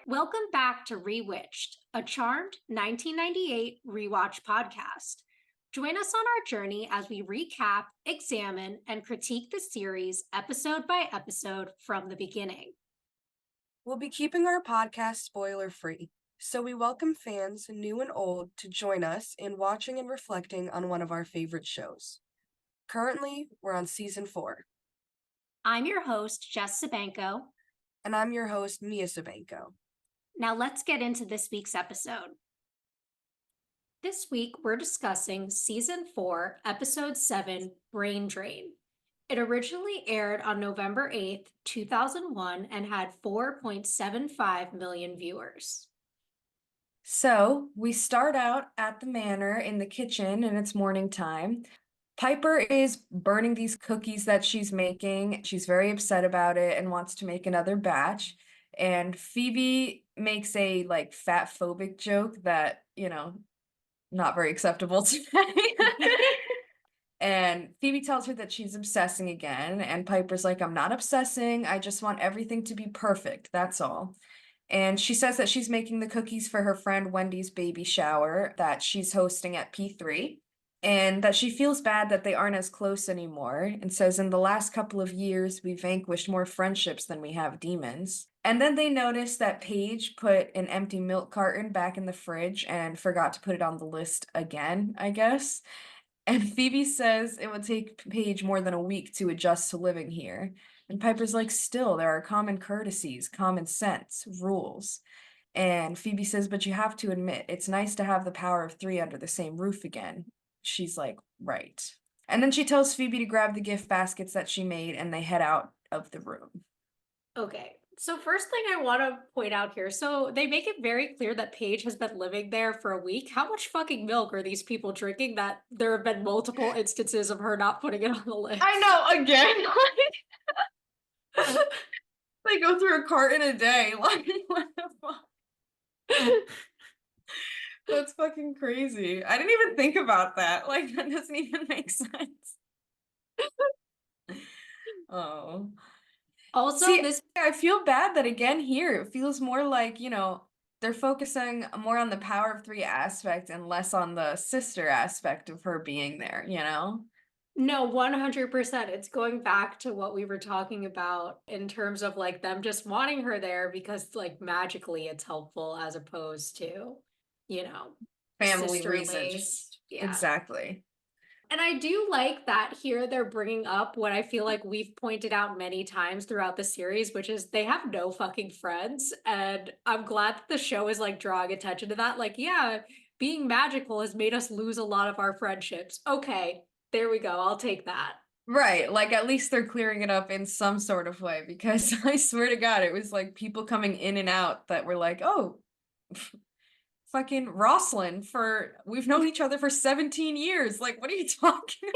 Welcome back to Rewitched, a charmed 1998 rewatch podcast. Join us on our journey as we recap, examine, and critique the series episode by episode from the beginning. We'll be keeping our podcast spoiler free, so we welcome fans, new and old, to join us in watching and reflecting on one of our favorite shows. Currently, we're on season 4. I'm your host, Jess Sabanko. And I'm your host, Mia Sabanko. Now let's get into this week's episode. This week, we're discussing Season 4, Episode 7, Brain Drain. It originally aired on November 8th, 2001, and had 4.75 million viewers. So, we start out at the manor in the kitchen and it's morning time. Piper is burning these cookies that she's making. She's very upset about it and wants to make another batch. And Phoebe makes a fat phobic joke that, not very acceptable today. And Phoebe tells her that she's obsessing again, and Piper's like, I'm not obsessing, I just want everything to be perfect, that's all. And she says that she's making the cookies for her friend Wendy's baby shower that she's hosting at P3, and that she feels bad that they aren't as close anymore, and says in the last couple of years, we vanquished more friendships than we have demons. And then they notice that Paige put an empty milk carton back in the fridge and forgot to put it on the list again, I guess. And Phoebe says it would take Paige more than a week to adjust to living here. And Piper's like, still, there are common courtesies, common sense, rules. And Phoebe says, but you have to admit, it's nice to have the power of 3 under the same roof again. She's like, right. And then she tells Phoebe to grab the gift baskets that she made, and they head out of the room. Okay, so first thing I want to point out here, so they make it very clear that Paige has been living there for a week. How much fucking milk are these people drinking that there have been multiple instances of her not putting it on the list? I know, again. They go through a carton a day. Like, what the fuck? That's fucking crazy. I didn't even think about that. Like, that doesn't even make sense. Oh. Also, See, this I feel bad that again here it feels more like, they're focusing more on the power of 3 aspect and less on the sister aspect of her being there, you know? no, 100%. It's going back to what we were talking about in terms of like them just wanting her there because like magically it's helpful as opposed to, you know, Family sisterly. reasons. Yeah. Exactly. And I do like that here they're bringing up what I feel like we've pointed out many times throughout the series, which is they have no fucking friends. And I'm glad that the show is like drawing attention to that. Like, yeah, being magical has made us lose a lot of our friendships. Okay, there we go. I'll take that. Right, like at least they're clearing it up in some sort of way because I swear to God, it was like people coming in and out that were like, oh, fucking Roslyn we've known each other for 17 years. Like, what are you talking?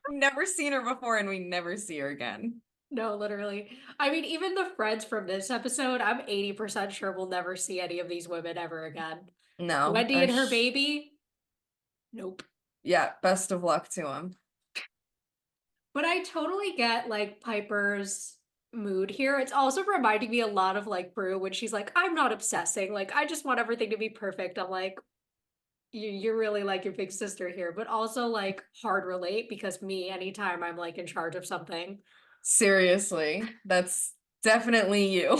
We've never seen her before and we never see her again. No, literally. I mean, even the friends from this episode, I'm 80% sure we'll never see any of these women ever again. No. Wendy and her baby? Nope. Yeah, best of luck to him. But I totally get like Piper's mood here. It's also reminding me a lot of like Brew when she's like, I'm not obsessing. Like, I just want everything to be perfect. I'm like, you're really like your big sister here, but also like hard relate because me, anytime I'm like in charge of something. Seriously, that's definitely you.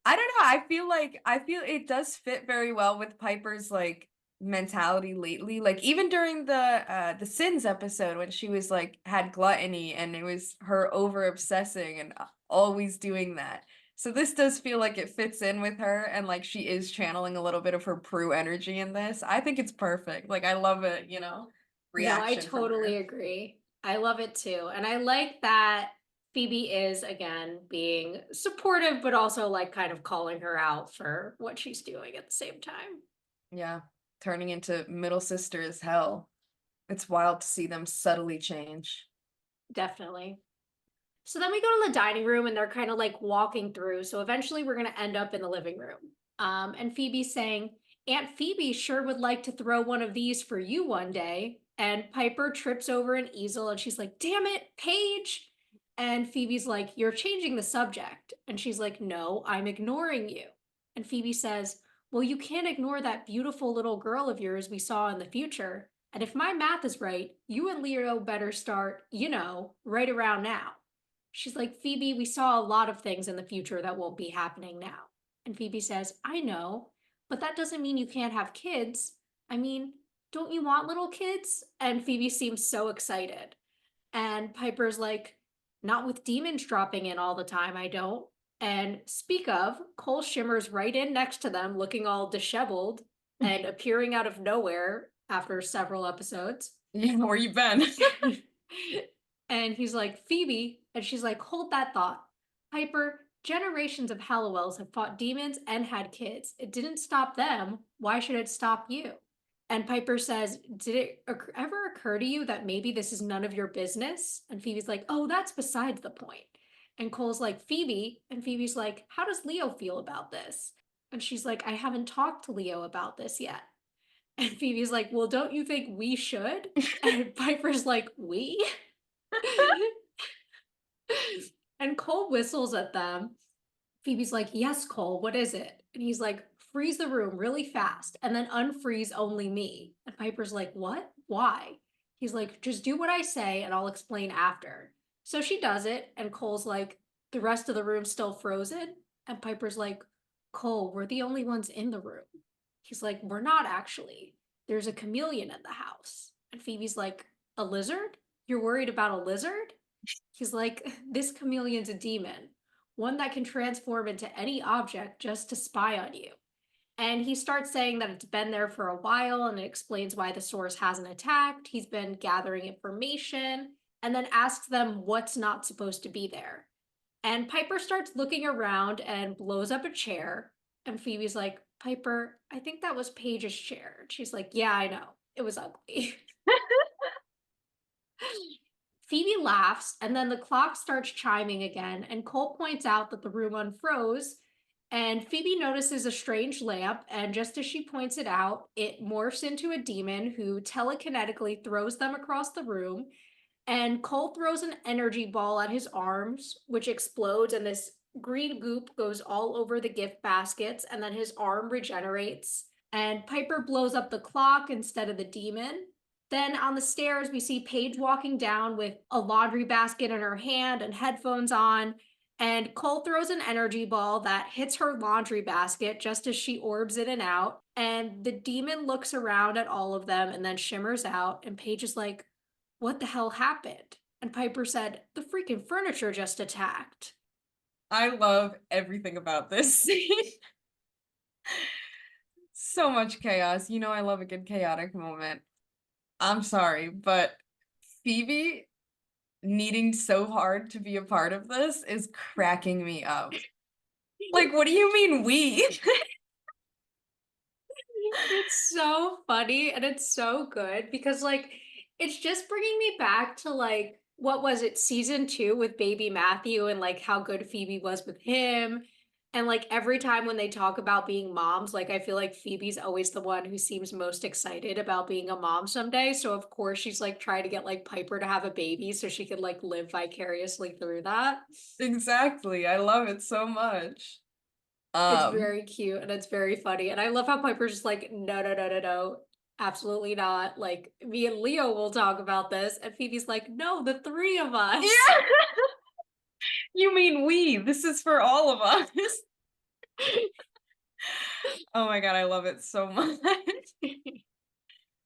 I don't know. I feel it does fit very well with Piper's like mentality lately. Like even during the Sins episode when she was like had gluttony and it was her over obsessing and always doing that. So this does feel like it fits in with her and like she is channeling a little bit of her Prue energy in this. I think it's perfect. Like I love it, No, I reaction from totally her. agree. I love it too. And I like that Phoebe is again being supportive, but also like kind of calling her out for what she's doing at the same time. Yeah, turning into middle sisters hell. It's wild to see them subtly change. Definitely. So then we go to the dining room and they're kind of like walking through. So eventually we're going to end up in the living room. And Phoebe's saying, Aunt Phoebe sure would like to throw one of these for you one day. And Piper trips over an easel and she's like, damn it, Paige. And Phoebe's like, "You're changing the subject." And she's like, "No, I'm ignoring you." And Phoebe says, "Well, you can't ignore that beautiful little girl of yours we saw in the future. And if my math is right, you and Leo better start, right around now." She's like, "Phoebe, we saw a lot of things in the future that won't be happening now." And Phoebe says, "I know, but that doesn't mean you can't have kids. I mean, don't you want little kids?" And Phoebe seems so excited. And Piper's like, "Not with demons dropping in all the time, I don't." And speak of, Cole shimmers right in next to them, looking all disheveled and appearing out of nowhere after several episodes. Yeah, where you been? And he's like, "Phoebe." And she's like, "Hold that thought. Piper, generations of Hallowells have fought demons and had kids. It didn't stop them. Why should it stop you?" And Piper says, "Did it ever occur to you that maybe this is none of your business?" And Phoebe's like, "Oh, that's besides the point." And Cole's like, "Phoebe." And Phoebe's like, "How does Leo feel about this?" And she's like, "I haven't talked to Leo about this yet." And Phoebe's like, "Well, don't you think we should?" And Piper's like, "We?" And Cole whistles at them. Phoebe's like, "Yes, Cole, what is it?" And he's like, "Freeze the room really fast and then unfreeze only me." And Piper's like, "What? Why?" He's like, "Just do what I say and I'll explain after." So she does it, and Cole's like, "The rest of the room's still frozen?" And Piper's like, "Cole, we're the only ones in the room." He's like, "We're not actually. There's a chameleon in the house." And Phoebe's like, "A lizard? You're worried about a lizard?" He's like, "This chameleon's a demon, one that can transform into any object just to spy on you." And he starts saying that it's been there for a while and it explains why the source hasn't attacked. He's been gathering information and then asks them what's not supposed to be there. And Piper starts looking around and blows up a chair. And Phoebe's like, "Piper, I think that was Paige's chair." And she's like, "Yeah, I know. It was ugly." Phoebe laughs, and then the clock starts chiming again, and Cole points out that the room unfroze. And Phoebe notices a strange lamp, and just as she points it out, it morphs into a demon who telekinetically throws them across the room. And Cole throws an energy ball at his arms, which explodes, and this green goop goes all over the gift baskets, and then his arm regenerates. And Piper blows up the clock instead of the demon. Then on the stairs, we see Paige walking down with a laundry basket in her hand and headphones on. And Cole throws an energy ball that hits her laundry basket just as she orbs in and out. And the demon looks around at all of them and then shimmers out. And Paige is like, "What the hell happened?" And Piper said, "The freaking furniture just attacked." I love everything about this scene. So much chaos. You know, I love a good chaotic moment. I'm sorry, but Phoebe needing so hard to be a part of this is cracking me up. Like, what do you mean we? It's so funny and it's so good because it's just bringing me back to what was it, season 2 with baby Matthew, and how good Phoebe was with him. And every time when they talk about being moms, I feel like Phoebe's always the one who seems most excited about being a mom someday. So of course she's trying to get Piper to have a baby so she could live vicariously through that. Exactly. I love it so much. It's Um, very cute and it's very funny. And I love how Piper's just like, "No, no, no, no, no. Absolutely not. Me and Leo will talk about this." And Phoebe's like, "No, the three of us." yeah, you mean we. This is for all of us. Oh my God, I love it so much.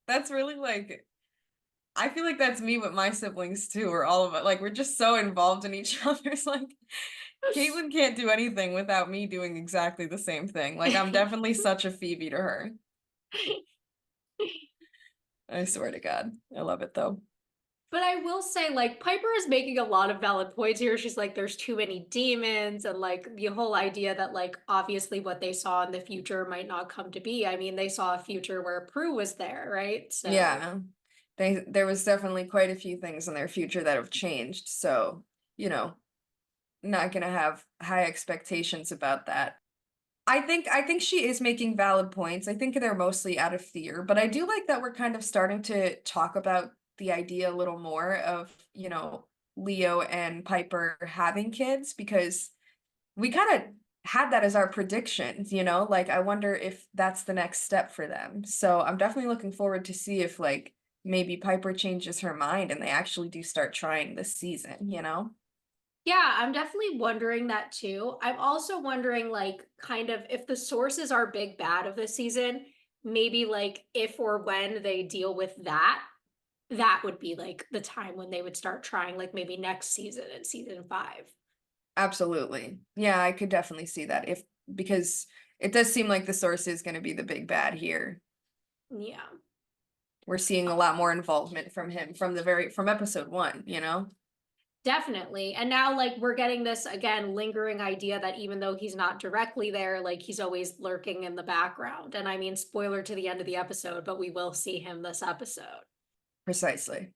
That's really I feel like that's me with my siblings too, or all of it. Like we're just so involved in each other's Caitlin can't do anything without me doing exactly the same thing. Like I'm definitely such a Phoebe to her. I swear to God. I love it though. But I will say, Piper is making a lot of valid points here. She's like, there's too many demons, and the whole idea that, obviously what they saw in the future might not come to be. I mean, they saw a future where Prue was there, right? So Yeah. There was definitely quite a few things in their future that have changed. So, you know, not gonna have high expectations about that. I think she is making valid points. I think they're mostly out of fear, but I do like that we're kind of starting to talk about the idea a little more of, Leo and Piper having kids, because we kind of had that as our predictions, you know? Like, I wonder if that's the next step for them. So I'm definitely looking forward to see if, like, maybe Piper changes her mind and they actually do start trying this season, you know? Yeah, I'm definitely wondering that too. I'm also wondering, like, kind of if the sources are big bad of this season, maybe like if or when they deal with that, that would be like the time when they would start trying, like maybe next season in season 5. Absolutely. Yeah, I could definitely see that if because it does seem like the source is going to be the big bad here. Yeah. We're seeing a Uh, lot more involvement from him from episode 1, you know? Definitely. And now, like, we're getting this again lingering idea that even though he's not directly there, like, he's always lurking in the background. And I mean, spoiler to the end of the episode, but we will see him this episode. Precisely.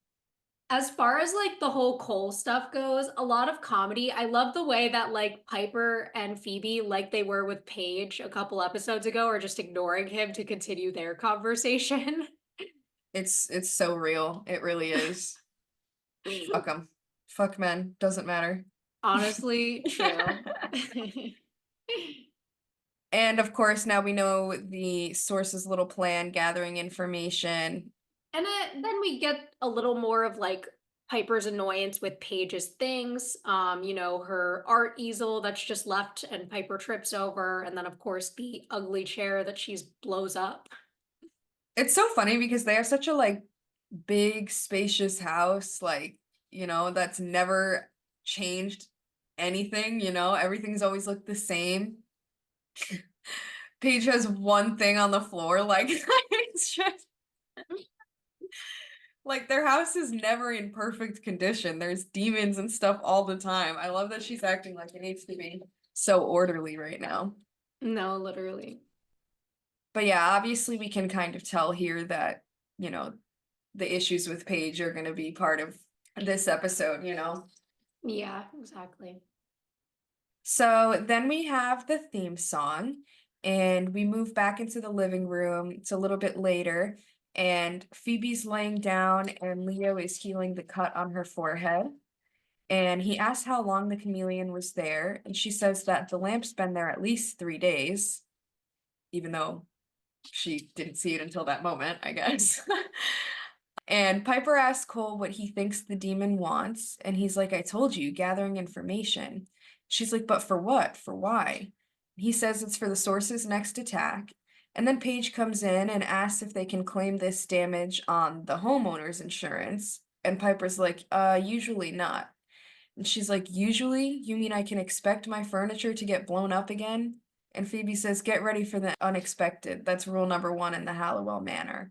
As far as like the whole Cole stuff goes, a lot of comedy. I love the way that like Piper and Phoebe, like they were with Paige a couple episodes ago, are just ignoring him to continue their conversation. It's so real. It really is. Fuck them. Fuck men. Doesn't matter. Honestly, true. And of course, now we know the source's little plan, gathering information. Then we get a little more of like Piper's annoyance with Paige's things. Her art easel that's just left and Piper trips over, and then of course the ugly chair that she's blows up. It's so funny because they have such a like big, spacious house, like, you know, that's never changed anything, you know, everything's always looked the same. Paige has one thing on the floor, like it's just like their house is never in perfect condition. There's demons and stuff all the time. I love that she's acting like it needs to be so orderly right now. No, literally. But yeah, obviously we can kind of tell here that, you know, the issues with Paige are going to be part of this episode, you know. Yeah, exactly. So then we have the theme song, and we move back into the living room. It's a little bit later, and Phoebe's laying down, and Leo is healing the cut on her forehead. And he asks how long the chameleon was there, and she says that the lamp's been there at least 3 days, even though she didn't see it until that moment, I guess. And Piper asks Cole what he thinks the demon wants, and he's like, I told you, gathering information. She's like, but for what? For why? He says it's for the source's next attack. And then Paige comes in and asks if they can claim this damage on the homeowner's insurance. And Piper's like, usually not. And she's like, usually? You mean I can expect my furniture to get blown up again? And Phoebe says, get ready for the unexpected. That's rule number 1 in the Halliwell Manor.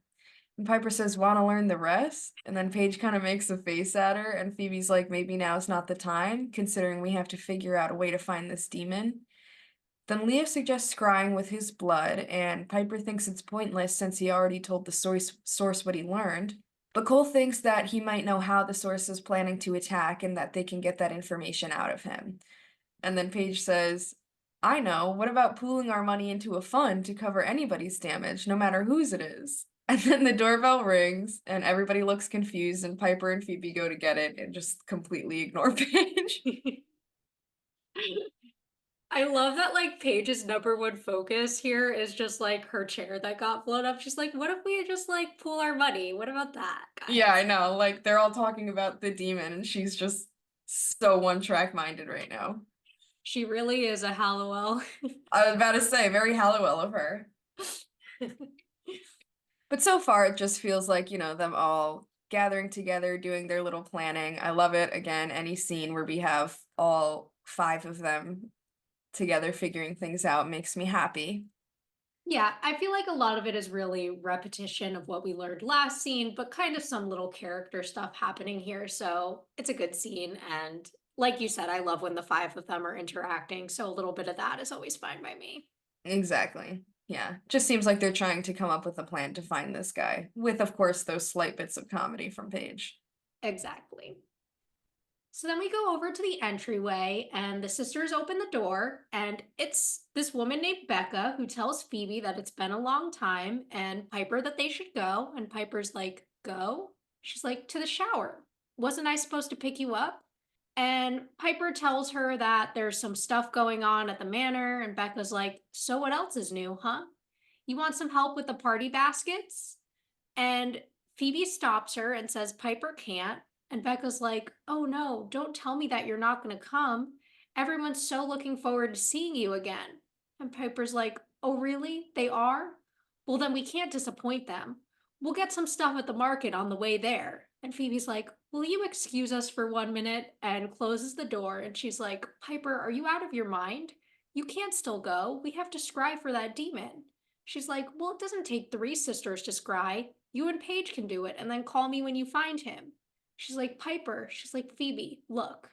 And Piper says, want to learn the rest? And then Paige kind of makes a face at her, and Phoebe's like, maybe now's not the time, considering we have to figure out a way to find this demon. Then Leo suggests scrying with his blood, and Piper thinks it's pointless since he already told the source what he learned. But Cole thinks that he might know how the source is planning to attack and that they can get that information out of him. And then Paige says, I know. What about pooling our money into a fund to cover anybody's damage, no matter whose it is? And then the doorbell rings, and everybody looks confused, and Piper and Phoebe go to get it and just completely ignore Paige. I love that like Paige's number one focus here is just like her chair that got blown up. She's like, what if we just like pool our money? What about that, Yeah, I guys? know. Like, they're all talking about the demon, and she's just so one-track minded right now. She really is a Hallowell. I was about to say, very Halliwell of her. But so far, it just feels like, you know, them all gathering together, doing their little planning. I love it. Again, any scene where we have all 5 of them together figuring things out makes me happy. Yeah, I feel like a lot of it is really repetition of what we learned last scene, but kind of some little character stuff happening here. So it's a good scene. And like you said, I love when the 5 of them are interacting. So a little bit of that is always fine by me. Exactly. Yeah. Just seems like they're trying to come up with a plan to find this guy, with, of course, those slight bits of comedy from Paige. Exactly. So then we go over to the entryway, and the sisters open the door, and it's this woman named Becca who tells Phoebe that it's been a long time and Piper that they should go. And Piper's like, go? She's like, to the shower. Wasn't I supposed to pick you up? And Piper tells her that there's some stuff going on at the manor, and Becca's like, "So what else is new, huh? You want some help with the party baskets?" And Phoebe stops her and says Piper can't. And Becca's like, "Oh no, don't tell me that you're not going to come. Everyone's so looking forward to seeing you again." And Piper's like, "Oh really? They are? Well, then we can't disappoint them. We'll get some stuff at the market on the way there." And Phoebe's like, "Will you excuse us for 1 minute?" And closes the door. And she's like, "Piper, are you out of your mind? You can't still go. We have to scry for that demon." She's like, "Well, it doesn't take three sisters to scry. You and Paige can do it, and then call me when you find him." She's like, "Piper," she's like, "Phoebe, look,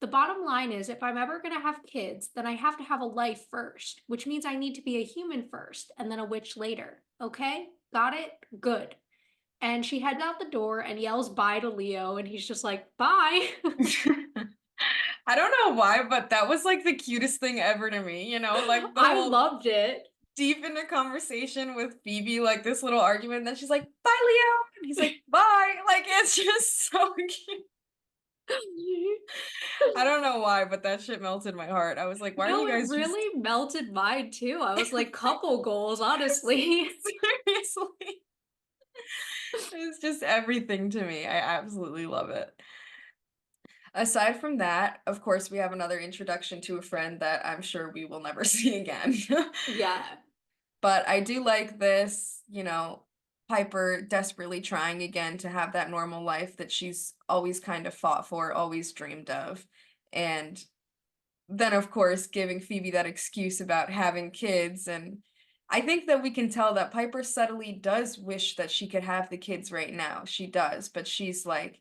the bottom line is if I'm ever going to have kids, then I have to have a life first, which means I need to be a human first and then a witch later. Okay? Got it? Good." And she heads out the door and yells bye to Leo, and he's just like, "Bye." I don't know why, but that was like the cutest thing ever to me, like the I whole loved it. deep in a conversation with Phoebe, like this little argument, and then she's like, "Bye, Leo," and he's like, "Bye." Like it's just so cute. I don't know why, but that shit melted my heart. I was like, why are No, you it guys just really melted mine too. I was like, couple goals, honestly. seriously? It's just everything to me. I absolutely love it. Aside from that, of course, we have another introduction to a friend that I'm sure we will never see again. Yeah. But I do like this, Piper desperately trying again to have that normal life that she's always kind of fought for, always dreamed of. And then, of course, giving Phoebe that excuse about having kids. And I think that we can tell that Piper subtly does wish that she could have the kids right now. She does, but she's like,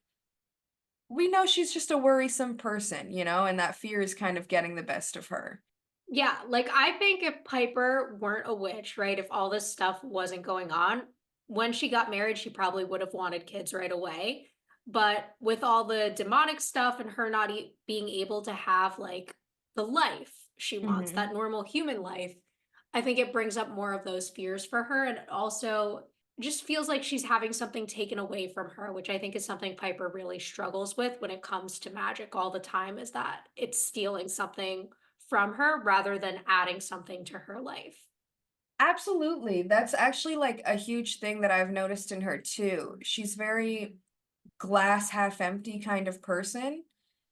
we know she's just a worrisome person, and that fear is kind of getting the best of her. Yeah, like I think if Piper weren't a witch, right? If all this stuff wasn't going on, when she got married, she probably would have wanted kids right away. But with all the demonic stuff and her not being able to have like the life she wants, Hmm. that normal human life, I think it brings up more of those fears for her. And it also just feels like she's having something taken away from her, which I think is something Piper really struggles with when it comes to magic all the time, is that it's stealing something from her rather than adding something to her life. Absolutely. That's actually like a huge thing that I've noticed in her too. She's very glass half empty kind of person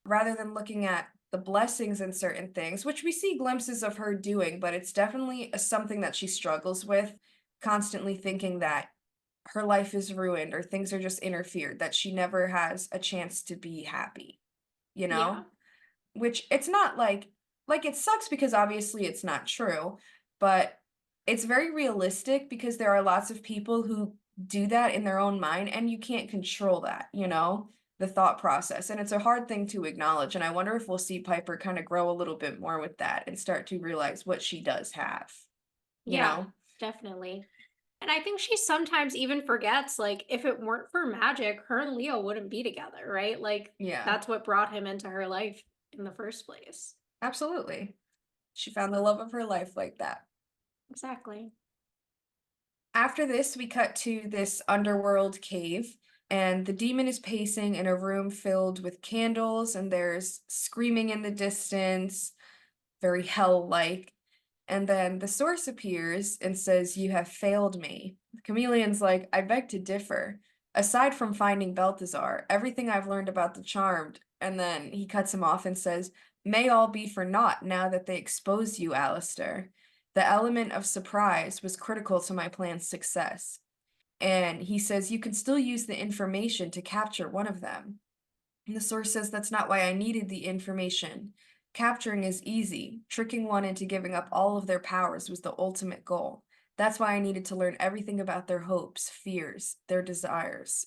rather than looking at the blessings in certain things, which we see glimpses of her doing, but it's definitely something that she struggles with, constantly thinking that her life is ruined or things are just interfered, that she never has a chance to be happy, you Yeah. know? Which it's not like it sucks because obviously it's not true, but it's very realistic because there are lots of people who do that in their own mind and you can't control that, the thought process. And it's a hard thing to acknowledge. And I wonder if we'll see Piper kind of grow a little bit more with that and start to realize what she does have, you Yeah, know? definitely. And I think she sometimes even forgets, like, if it weren't for magic, her and Leo wouldn't be together, right? Like, Yeah, that's what brought him into her life in the first place. absolutely. She found the love of her life like that. Exactly. After this, we cut to this underworld cave, and the demon is pacing in a room filled with candles, and there's screaming in the distance, very hell-like. And then the source appears and says, "You have failed me." The chameleon's like, "I beg to differ. Aside from finding Balthazar, everything I've learned about the Charmed." And then he cuts him off and says, "May all be for naught now that they expose you, Alistair. The element of surprise was critical to my plan's success." And he says, "You can still use the information to capture one of them." And the source says, "That's not why I needed the information. Capturing is easy. Tricking one into giving up all of their powers was the ultimate goal. That's why I needed to learn everything about their hopes, fears, their desires."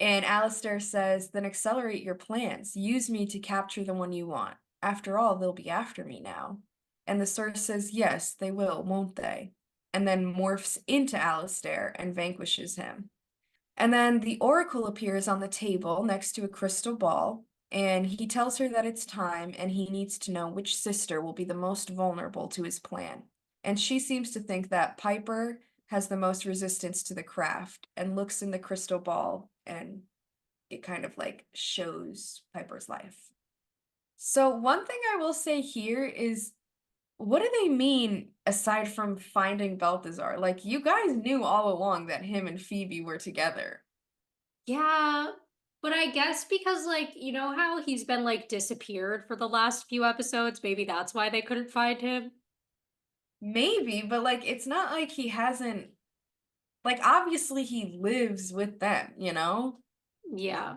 And Alistair says, "Then accelerate your plans. Use me to capture the one you want. After all, they'll be after me now." And the source says, "Yes, they will, won't they?" And then morphs into Alistair and vanquishes him. And then the oracle appears on the table next to a crystal ball, and he tells her that it's time and he needs to know which sister will be the most vulnerable to his plan. And she seems to think that Piper has the most resistance to the craft and looks in the crystal ball and it kind of like shows Piper's life. So one thing I will say here is, what do they mean aside from finding Balthazar? Like, you guys knew all along that him and Phoebe were together. Yeah, but I guess because, like, you know how he's been, like, disappeared for the last few episodes? Maybe that's why they couldn't find him? Maybe, but like it's not like he hasn't, like obviously he lives with them, you know? Yeah.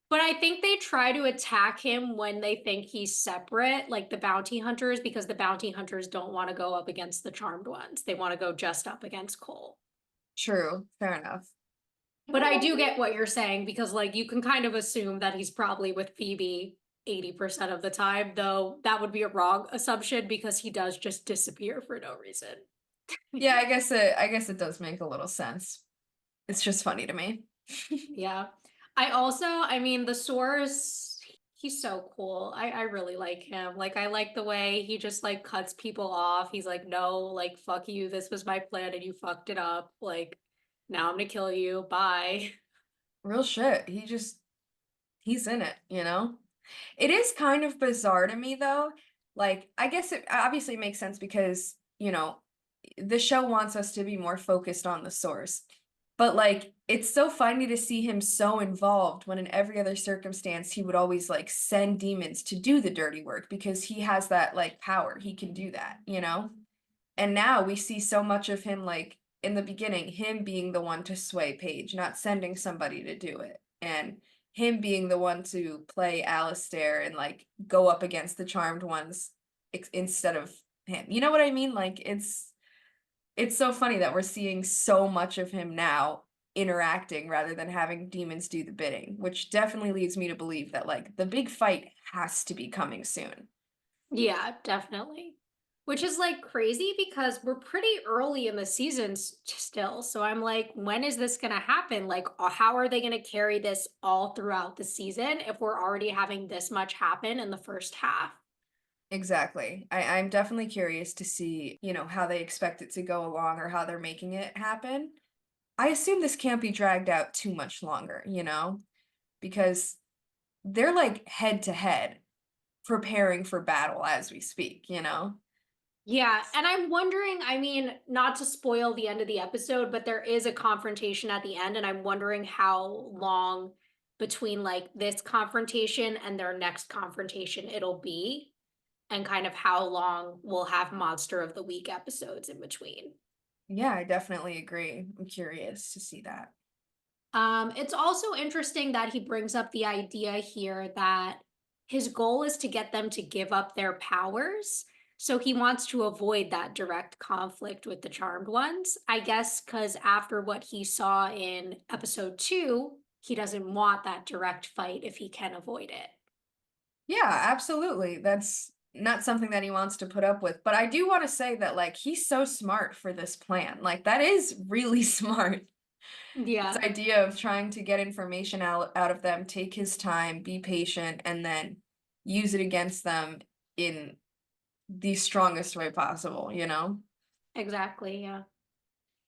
But I think they try to attack him when they think he's separate, like the bounty hunters, because the bounty hunters don't want to go up against the charmed ones. They want to go just up against Cole. True, fair enough. But I do get what you're saying because, like, you can kind of assume that he's probably with Phoebe 80% of the time, though that would be a wrong assumption because he does just disappear for no reason. Yeah, I guess it does make a little sense. It's just funny to me. Yeah. I mean, the source, he's so cool. I really like him. Like, I like the way he just like cuts people off. He's like, no, like, fuck you. This was my plan and you fucked it up. Like, now I'm gonna kill you. Bye. Real shit. He's in it, you know? It is kind of bizarre to me though. Like, I guess it obviously makes sense because, you know, the show wants us to be more focused on the source. But like, it's so funny to see him so involved when in every other circumstance he would always like send demons to do the dirty work because he has that like power. He can do that, you know? And now we see so much of him like in the beginning, him being the one to sway Paige, not sending somebody to do it. And him being the one to play Alistair and like go up against the charmed ones instead of him. You know what I mean? Like it's so funny that we're seeing so much of him now interacting rather than having demons do the bidding, which definitely leads me to believe that like the big fight has to be coming soon. Yeah, definitely. Which is like crazy because we're pretty early in the seasons still. So I'm like, when is this going to happen? Like, how are they going to carry this all throughout the season if we're already having this much happen in the first half? Exactly. I'm definitely curious to see, you know, how they expect it to go along or how they're making it happen. I assume this can't be dragged out too much longer, you know, because they're like head to head preparing for battle as we speak, you know? Yeah, and I'm wondering, I mean, not to spoil the end of the episode, but there is a confrontation at the end, and I'm wondering how long between like this confrontation and their next confrontation it'll be, and kind of how long we'll have Monster of the Week episodes in between. Yeah, I definitely agree. I'm curious to see that. It's also interesting that he brings up the idea here that his goal is to get them to give up their powers. So he wants to avoid that direct conflict with the Charmed Ones. I guess because after what he saw in episode 2, he doesn't want that direct fight if he can avoid it. Yeah, absolutely. That's not something that he wants to put up with. But I do want to say that like he's so smart for this plan. Like that is really smart. This Yeah, idea of trying to get information out of them, take his time, be patient, and then use it against them in the strongest way possible, you know? exactly. Yeah.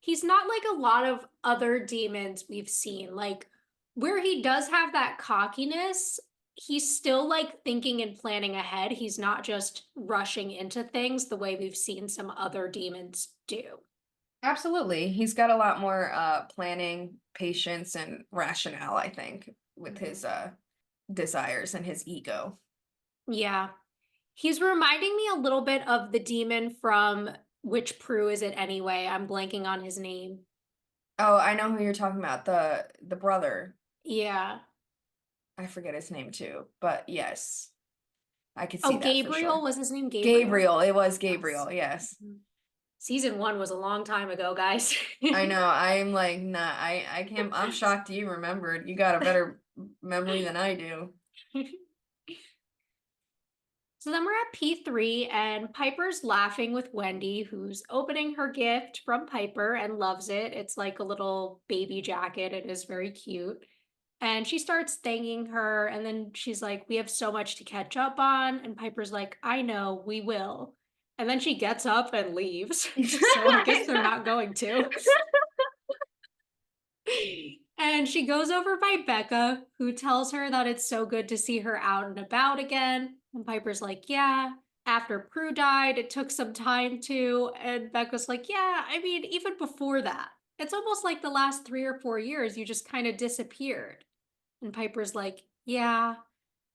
He's not like a lot of other demons we've seen. Like where he does have that cockiness, he's still like thinking and planning ahead. He's not just rushing into things the way we've seen some other demons do. Absolutely. He's got a lot more planning, patience, and rationale, I think, with his Mhm. desires and his ego. Yeah. He's reminding me a little bit of the demon from which Prue is it anyway? I'm blanking on his name. Oh, I know who you're talking about, the brother. Yeah. I forget his name too, but yes, I could see Oh, that for Gabriel, sure. was his name Gabriel? Gabriel, it was Yes. Gabriel, yes. Mhm. Season 1 was a long time ago, guys. I know. I'm like, nah, I can't. I'm shocked you remembered. You got a better memory than I do. So then we're at P3, and Piper's laughing with Wendy, who's opening her gift from Piper and loves it. It's like a little baby jacket. It is very cute. And she starts thanking her, and then she's like, "We have so much to catch up on." And Piper's like, "I know, we will." And then she gets up and leaves. So I guess I they're not going to. And And she goes over by Becca, who tells her that it's so good to see her out and about again. And Piper's like, yeah. After Prue died, it took some time too. And Becca's like, yeah, I mean, even before that, it's almost like the last 3 or 4 years, you just kind of disappeared. And Piper's like, yeah.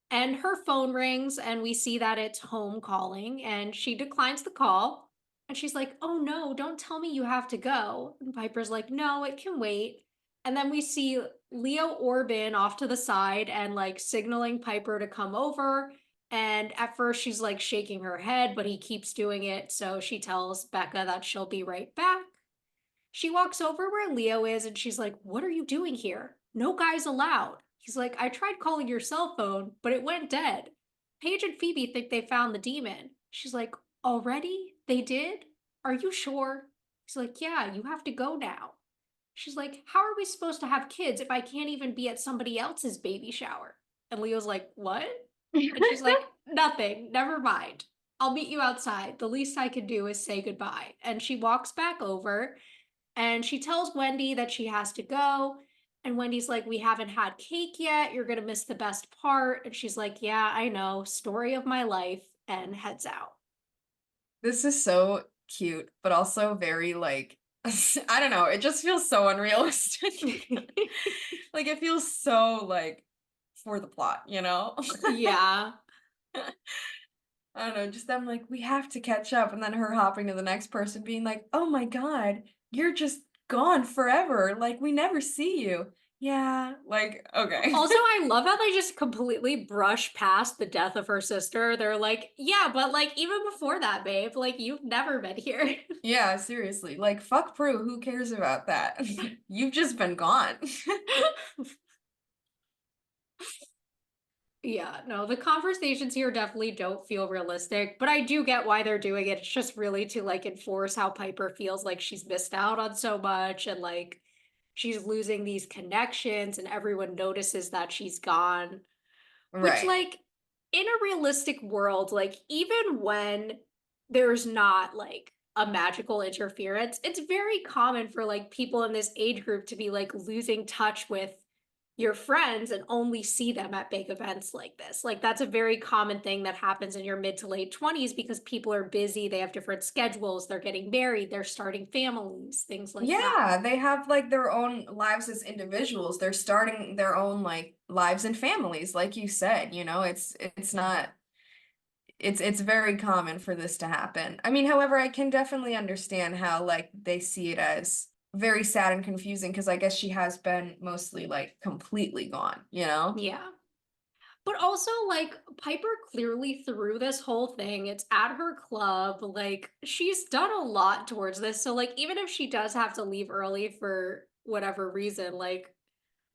And her phone rings, and we see that it's home calling, and she declines the call. And she's like, oh no, don't tell me you have to go. And Piper's like, no, it can wait. And then we see Leo Orbin off to the side and like signaling Piper to come over. And at first, she's like shaking her head, but he keeps doing it. So she tells Becca that she'll be right back. She walks over where Leo is and she's like, what are you doing here? No guys allowed. He's like, I tried calling your cell phone, but it went dead. Paige and Phoebe think they found the demon. She's like, already? They did? Are you sure? He's like, yeah, you have to go now. She's like, how are we supposed to have kids if I can't even be at somebody else's baby shower? And Leo's like, what? And she's like, nothing, never mind. I'll meet you outside. The least I can do is say goodbye. And she walks back over and she tells Wendy that she has to go. And Wendy's like, we haven't had cake yet. You're going to miss the best part. And she's like, yeah, I know. Story of my life. And heads out. This is so cute, but also very like I don't know, it just feels so unrealistic. Like it feels so like for the plot, you know? Yeah. I don't know, just them like, we have to catch up, and then her hopping to the next person being like, oh my God, you're just gone forever. Like we never see you. Yeah, like, okay. Also, I love how they just completely brush past the death of her sister. They're like, yeah, but like even before that, babe, like you've never been here. Yeah, seriously. Like, fuck Prue, who cares about that? You've just been gone. Yeah, no, the conversations here definitely don't feel realistic, but I do get why they're doing it. It's just really to like enforce how Piper feels like she's missed out on so much and like she's losing these connections and everyone notices that she's gone. Which, Right. like, in a realistic world, like, even when there's not like a magical interference, it's very common for like people in this age group to be like losing touch with your friends and only see them at big events like this. Like, that's a very common thing that happens in your mid to late 20s because people are busy, they have different schedules, they're getting married, they're starting families, things like that. Yeah, they have like their own lives as individuals. They're starting their own like lives and families, like you said, you know, it's not it's very common for this to happen. I mean, however, I can definitely understand how like they see it as very sad and confusing because I guess she has been mostly like completely gone, you know? Yeah. But also, like, Piper clearly through this whole thing, it's at her club. Like, she's done a lot towards this. So, like, even if she does have to leave early for whatever reason, like,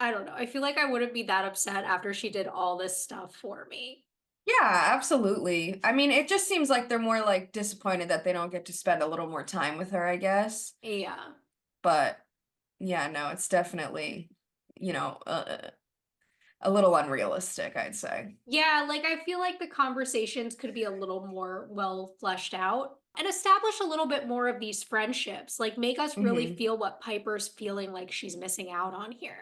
I don't know. I feel like I wouldn't be that upset after she did all this stuff for me. Yeah, absolutely. I mean, it just seems like they're more like disappointed that they don't get to spend a little more time with her, I guess. Yeah. But yeah, no, it's definitely, you know, a little unrealistic, I'd say. Yeah, like I feel like the conversations could be a little more well fleshed out and establish a little bit more of these friendships. Like make us really Hmm. feel what Piper's feeling like she's missing out on here.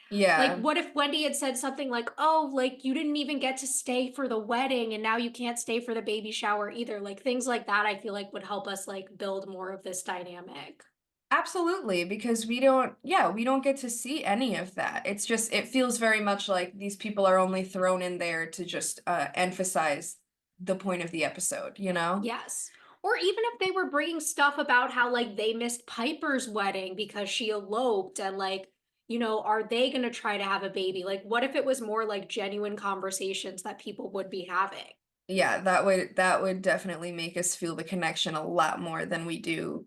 Like, Yeah, what if Wendy had said something like, oh, like you didn't even get to stay for the wedding and now you can't stay for the baby shower either? Like, things like that, I feel like would help us like build more of this dynamic. absolutely, because we don't, yeah, we don't get to see any of that. It's just, it feels very much like these people are only thrown in there to just emphasize the point of the episode, you know? Yes. Or even if they were bringing stuff about how like they missed Piper's wedding because she eloped and like, are they going to try to have a baby? Like, what if it was more like genuine conversations that people would be having? Yeah, that would definitely make us feel the connection a lot more than we do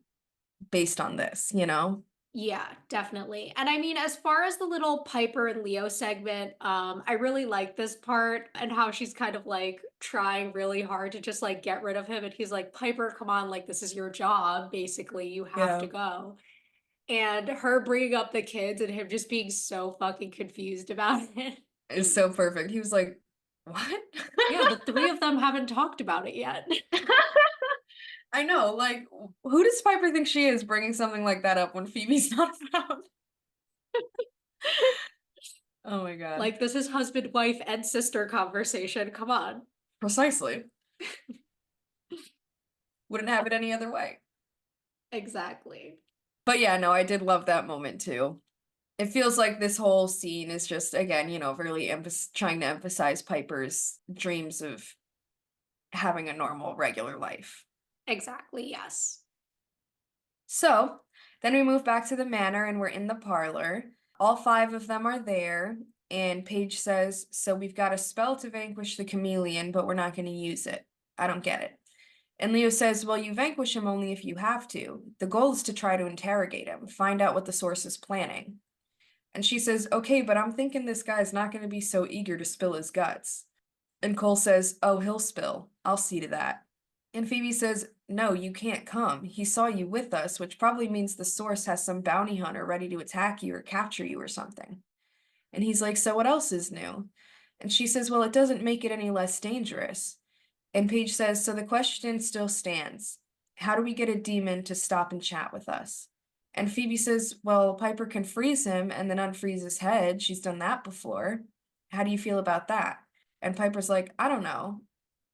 based on this, you know? Yeah, definitely. And I mean, as far as the little Piper and Leo segment, I really like this part and how she's kind of like trying really hard to just like get rid of him. And he's like, Piper, come on, like this is your job, basically. You have Yeah. to go. And her bringing up the kids and him just being so fucking confused about it. It's so perfect. He was like, "What?" Yeah, the three of them haven't talked about it yet. I know, like, who does Piper think she is bringing something like that up when Phoebe's not around? Oh my God. Like, this is husband, wife, and sister conversation. Come on. Precisely. Wouldn't have it any other way. Exactly. But yeah, no, I did love that moment too. It feels like this whole scene is just, again, really trying to emphasize Piper's dreams of having a normal, regular life. Exactly, yes. So then we move back to the manor and we're in the parlor. All five of them are there. And Paige says, "So we've got a spell to vanquish the chameleon, but we're not going to use it. I don't get it." And Leo says, "Well, you vanquish him only if you have to. The goal is to try to interrogate him, find out what the source is planning." And she says, "Okay, but I'm thinking this guy's not going to be so eager to spill his guts." And Cole says, "Oh, he'll spill. I'll see to that." And Phoebe says, "No, you can't come. He saw you with us, which probably means the source has some bounty hunter ready to attack you or capture you or something." And he's like, "So what else is new?" And she says, "Well, it doesn't make it any less dangerous." And Paige says, "So the question still stands. How do we get a demon to stop and chat with us?" And Phoebe says, "Well, Piper can freeze him and then unfreeze his head. She's done that before. How do you feel about that?" And Piper's like, "I don't know."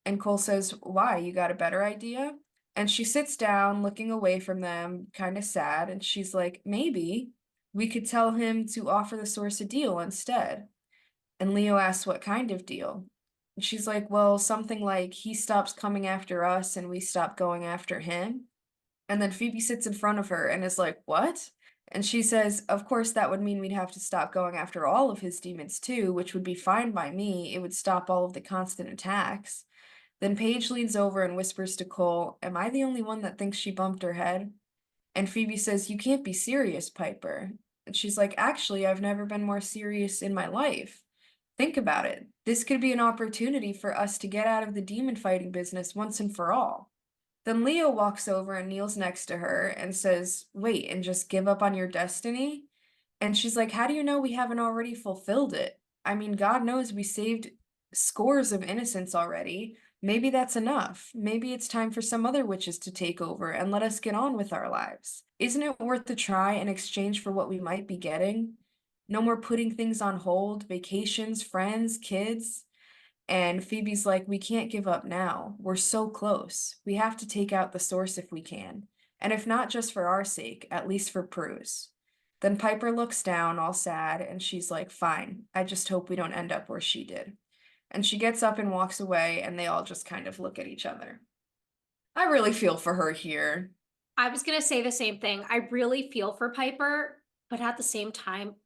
And Cole says, "Why? You got a better idea?" And she sits down, looking away from them, kind of sad. And she's like, "Maybe we could tell him to offer the source a deal instead." And Leo asks, "What kind of deal?" And she's like, "Well, something like he stops coming after us and we stop going after him." And then Phoebe sits in front of her and is like, "What?" And she says, "Of course, that would mean we'd have to stop going after all of his demons too, which would be fine by me. It would stop all of the constant attacks." Then Paige leans over and whispers to Cole, "Am I the only one that thinks she bumped her head?" And Phoebe says, "You can't be serious, Piper." And she's like, "Actually, I've never been more serious in my life. Think about it. This could be an opportunity for us to get out of the demon fighting business once and for all." Then Leo walks over and kneels next to her and says, "Wait, and just give up on your destiny?" And she's like, "How do you know we haven't already fulfilled it? I mean, God knows we saved scores of innocents already. Maybe that's enough. Maybe it's time for some other witches to take over and let us get on with our lives. Isn't it worth the try in exchange for what we might be getting? No more putting things on hold, vacations, friends, kids." And Phoebe's like, "We can't give up now. We're so close. We have to take out the source if we can. And if not just for our sake, at least for Prue's." Then Piper looks down, all sad, and she's like, "Fine. I just hope we don't end up where she did." And she gets up and walks away, and they all just kind of look at each other. I really feel for her here. I was gonna say the same thing. I really feel for Piper, but at the same time,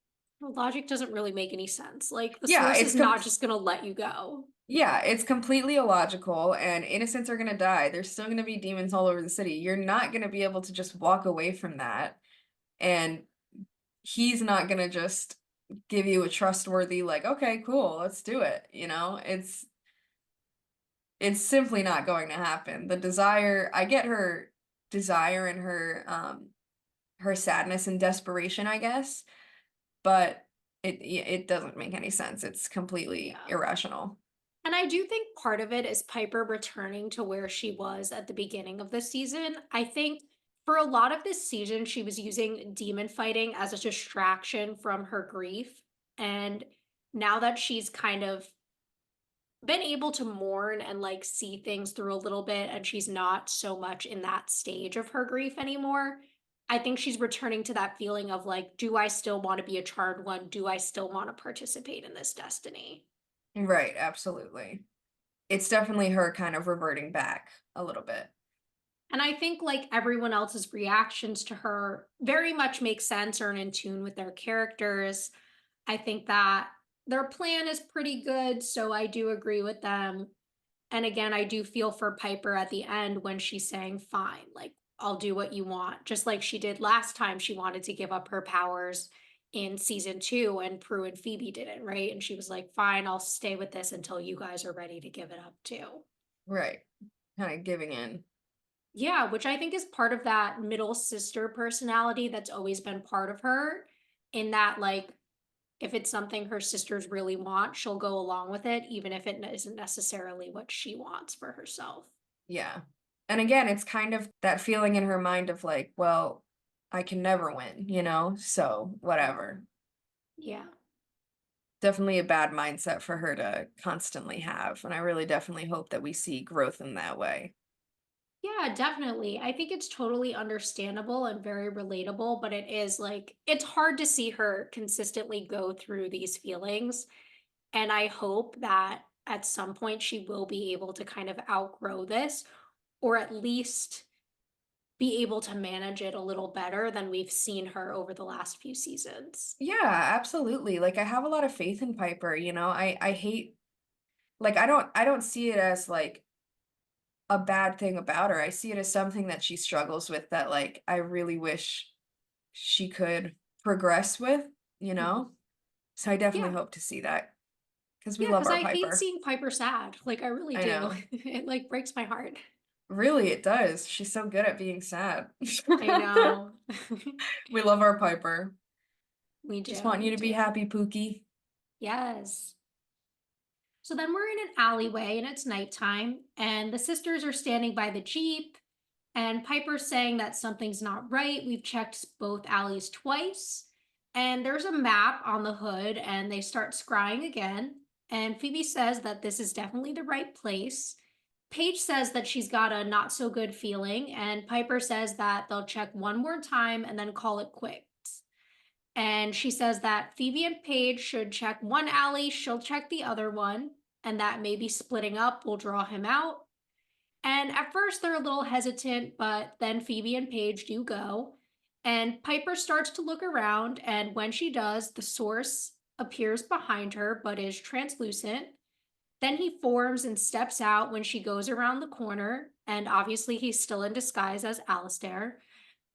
the logic doesn't really make any sense. Like, the Yeah, source is not just gonna let you go. it's completely illogical, and innocents are gonna die. There's still gonna be demons all over the city. You're not gonna be able to just walk away from that. And he's not gonna just give you a trustworthy, like, "Okay, cool, let's do it." It's simply not going to happen. The desire, I get her desire and her sadness and desperation, I guess, but it doesn't make any sense. It's completely Yeah. irrational. And I do think part of it is Piper returning to where she was at the beginning of the season. I think for a lot of this season, she was using demon fighting as a distraction from her grief. And now that she's kind of been able to mourn and like see things through a little bit, and she's not so much in that stage of her grief anymore, I think she's returning to that feeling of like, do I still want to be a charred one? Do I still want to participate in this destiny? Right, absolutely. It's definitely her kind of reverting back a little bit. And I think like everyone else's reactions to her very much make sense or are in tune with their characters. I think that their plan is pretty good, so I do agree with them. And again, I do feel for Piper at the end when she's saying, "Fine, like I'll do what you want," just like she did last time she wanted to give up her powers in season 2 and Prue and Phoebe didn't, right? And she was like, "Fine, I'll stay with this until you guys are ready to give it up too." Right. Kind of giving in. Yeah, which I think is part of that middle sister personality that's always been part of her, in that, like, if it's something her sisters really want, she'll go along with it, even if it isn't necessarily what she wants for herself. Yeah. And again, it's kind of that feeling in her mind of like, well, I can never win, so whatever. Yeah. Definitely a bad mindset for her to constantly have, and I really definitely hope that we see growth in that way. Yeah, definitely. I think it's totally understandable and very relatable, but it is like, it's hard to see her consistently go through these feelings. And I hope that at some point she will be able to kind of outgrow this, or at least be able to manage it a little better than we've seen her over the last few seasons. Yeah, absolutely. Like I have a lot of faith in Piper, you know. I hate like I don't see it as like a bad thing about her. I see it as something that she struggles with that like I really wish she could progress with, you Mhm. know? So I definitely Yeah. hope to see that because we Yeah, love because our I hate Piper. seeing Piper sad. Like, I really I do. know. It like breaks my heart. Really, it does. She's so good at being sad. I know. We love our Piper. We Just do. want you We to be do. happy, Pookie. Yes. So then we're in an alleyway and it's nighttime, and the sisters are standing by the Jeep, and Piper's saying that something's not right. We've checked both alleys twice, and there's a map on the hood, and they start scrying again. And Phoebe says that this is definitely the right place. Paige says that she's got a not so good feeling, and Piper says that they'll check one more time and then call it quits. And she says that Phoebe and Paige should check one alley, she'll check the other one, and that maybe splitting up will draw him out. And at first, they're a little hesitant, but then Phoebe and Paige do go. And Piper starts to look around, and when she does, the source appears behind her but is translucent. Then he forms and steps out when she goes around the corner, and obviously, he's still in disguise as Alistair.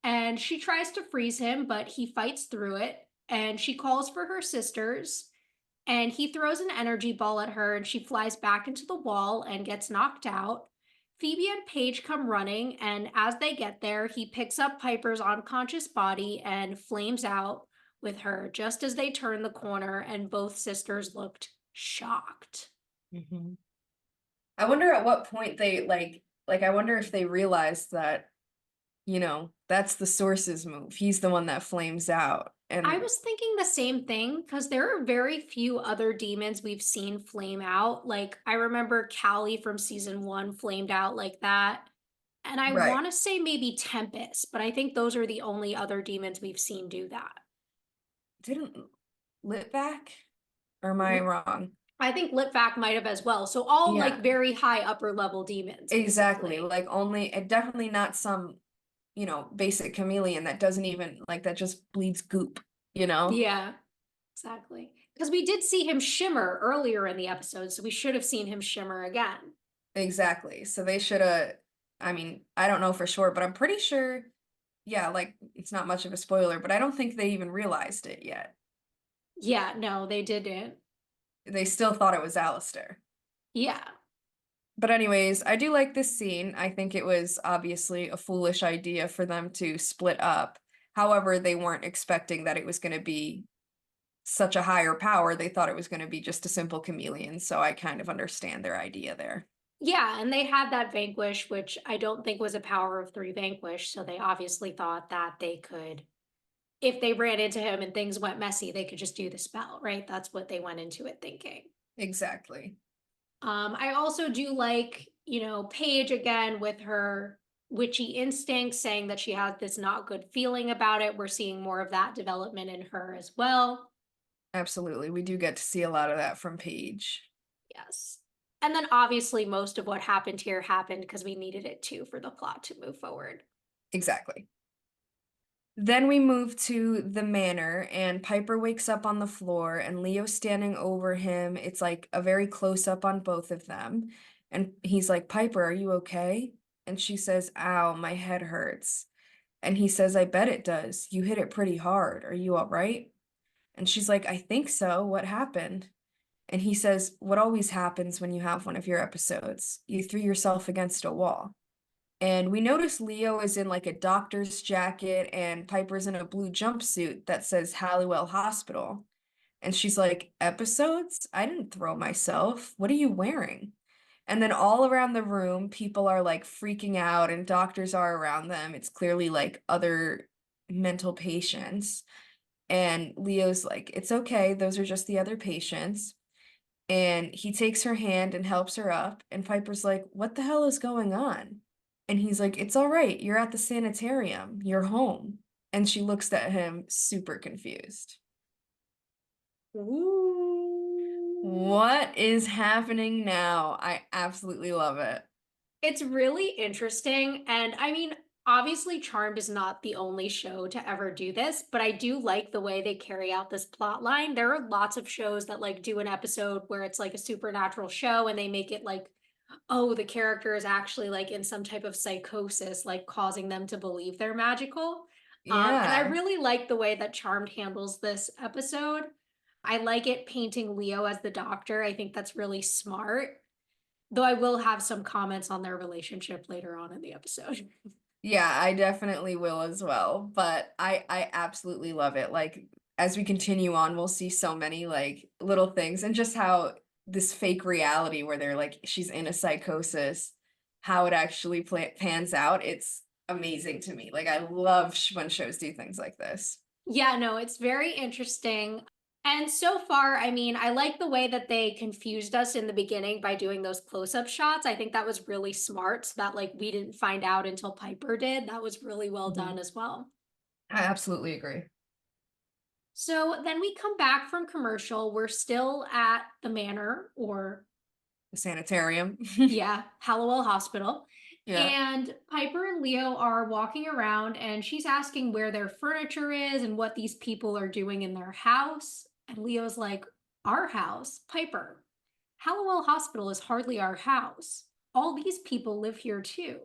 And she tries to freeze him, but he fights through it. And she calls for her sisters, and he throws an energy ball at her, and she flies back into the wall and gets knocked out. Phoebe and Paige come running, and as they get there, he picks up Piper's unconscious body and flames out with her just as they turn the corner, and both sisters looked shocked. Mhm. I wonder at what point they like I wonder if they realized that, that's the source's move. He's the one that flames out. I And was thinking the same thing because there are very few other demons we've seen flame out. Like, I remember Callie from season one flamed out like that. And I right. want to say maybe Tempest, but I think those are the only other demons we've seen do that. Didn't Lit back? Or am I L- wrong? I think Litvack might have as well. So, all like Yeah, very high upper level demons, exactly. basically. Like only definitely not some, basic chameleon that doesn't even like that just bleeds goop, you know? Yeah, exactly. Because we did see him shimmer earlier in the episode, so we should have seen him shimmer again. Exactly. So they should have I mean, I don't know for sure, but I'm pretty sure yeah, like it's not much of a spoiler, but I don't think they even realized it yet. Yeah, no, they didn't. They still thought it was Alistair. Yeah. But anyways, I do like this scene. I think it was obviously a foolish idea for them to split up. However, they weren't expecting that it was going to be such a higher power. They thought it was going to be just a simple chameleon, so I kind of understand their idea there. Yeah, and they had that vanquish, which I don't think was a power of three vanquish. So they obviously thought that they could, if they ran into him and things went messy, they could just do the spell, right? That's what they went into it thinking. Exactly. I also do like, Paige again with her witchy instincts, saying that she has this not good feeling about it. We're seeing more of that development in her as well. Absolutely. We do get to see a lot of that from Paige. Yes. And then obviously most of what happened here happened because we needed it to for the plot to move forward. Exactly. Then we move to the manor, and Piper wakes up on the floor, and Leo's standing over him. It's like a very close up on both of them. And he's like, Piper, are you okay? And she says, Ow, my head hurts. And he says, I bet it does. You hit it pretty hard. Are you all right? And she's like, I think so. What happened? And he says, What always happens when you have one of your episodes? You threw yourself against a wall. And we notice Leo is in like a doctor's jacket and Piper's in a blue jumpsuit that says Halliwell Hospital. And she's like, Episodes? I didn't throw myself. What are you wearing? And then all around the room, people are like freaking out and doctors are around them. It's clearly like other mental patients. And Leo's like, it's okay, those are just the other patients. And he takes her hand and helps her up. And Piper's like, what the hell is going on? And he's like, it's all right. You're at the sanitarium. You're home. And she looks at him super confused. Ooh. What is happening now? I absolutely love it. It's really interesting. And I mean, obviously, Charmed is not the only show to ever do this, but I do like the way they carry out this plot line. There are lots of shows that like do an episode where it's like a supernatural show and they make it like, oh, the character is actually like in some type of psychosis, like causing them to believe they're magical. And I Yeah. really like the way that Charmed handles this episode. I like it painting Leo as the doctor. I think that's really smart. Though I will have some comments on their relationship later on in the episode. Yeah, I definitely will as well. But I absolutely love it. Like as we continue on, we'll see so many like little things and just how this fake reality where they're like she's in a psychosis, how it actually pans out. It's amazing to me. Like I love when shows do things like this. Yeah, no, it's very interesting. And so far, I mean, I like the way that they confused us in the beginning by doing those close-up shots. I think that was really smart so that like we didn't find out until Piper did. That was really well done Mhm. as well. I absolutely agree. So then we come back from commercial. We're still at the manor or The sanitarium. yeah, Hallowell Hospital. Yeah. And Piper and Leo are walking around and she's asking where their furniture is and what these people are doing in their house. And Leo's like, our house? Piper, Hallowell Hospital is hardly our house. All these people live here too.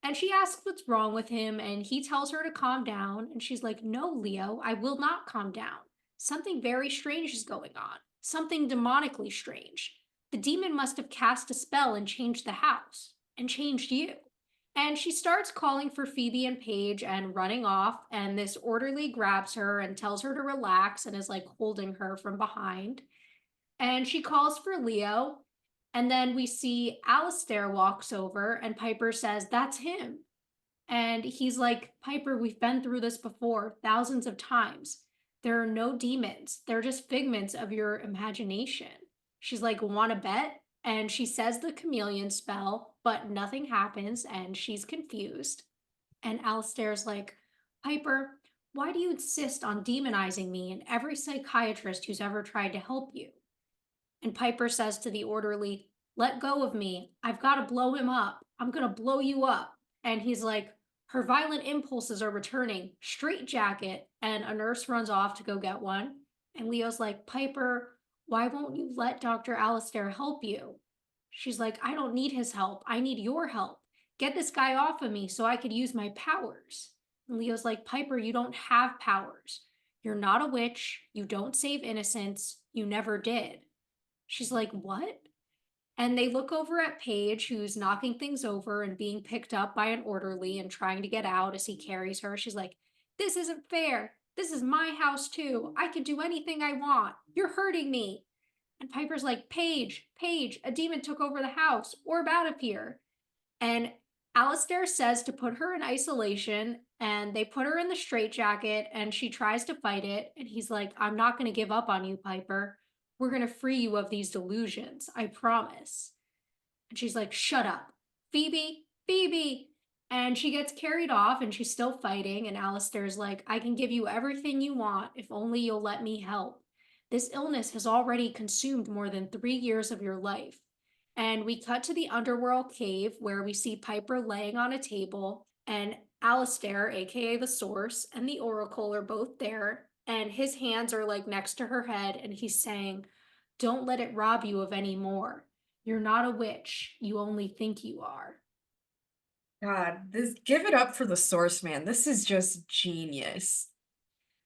And she asks what's wrong with him, and he tells her to calm down. And she's like, no, Leo, I will not calm down. Something very strange is going on, something demonically strange. The demon must have cast a spell and changed the house, and changed you. And she starts calling for Phoebe and Paige and running off. And this orderly grabs her and tells her to relax and is like holding her from behind. And she calls for Leo. And then we see Alistair walks over and Piper says, that's him. And he's like, Piper, we've been through this before thousands of times. There are no demons, they're just figments of your imagination. She's like, want to bet? And she says the chameleon spell, but nothing happens and she's confused. And Alistair's like, Piper, why do you insist on demonizing me and every psychiatrist who's ever tried to help you? And Piper says to the orderly, let go of me. I've got to blow him up. I'm going to blow you up. And he's like, her violent impulses are returning. Straight jacket. And a nurse runs off to go get one. And Leo's like, Piper, why won't you let Dr. Alistair help you? She's like, I don't need his help. I need your help. Get this guy off of me so I could use my powers. And Leo's like, Piper, you don't have powers. You're not a witch. You don't save innocents. You never did. She's like, what? And they look over at Paige, who's knocking things over and being picked up by an orderly and trying to get out as he carries her. She's like, this isn't fair. This is my house too. I can do anything I want. You're hurting me. And Piper's like, Paige, Paige, a demon took over the house. Orb out of here. And Alistair says to put her in isolation, and they put her in the straitjacket, and she tries to fight it. And he's like, I'm not going to give up on you, Piper. We're going to free you of these delusions. I promise. And she's like, shut up. Phoebe, Phoebe. And she gets carried off and she's still fighting. And Alistair's like, I can give you everything you want if only you'll let me help. This illness has already consumed more than 3 years of your life. And we cut to the underworld cave where we see Piper laying on a table, and Alistair, aka the Source, and the Oracle are both there, and his hands are like next to her head, and he's saying, don't let it rob you of any more. You're not a witch. You only think you are. God, this give it up for the source man. This is just genius.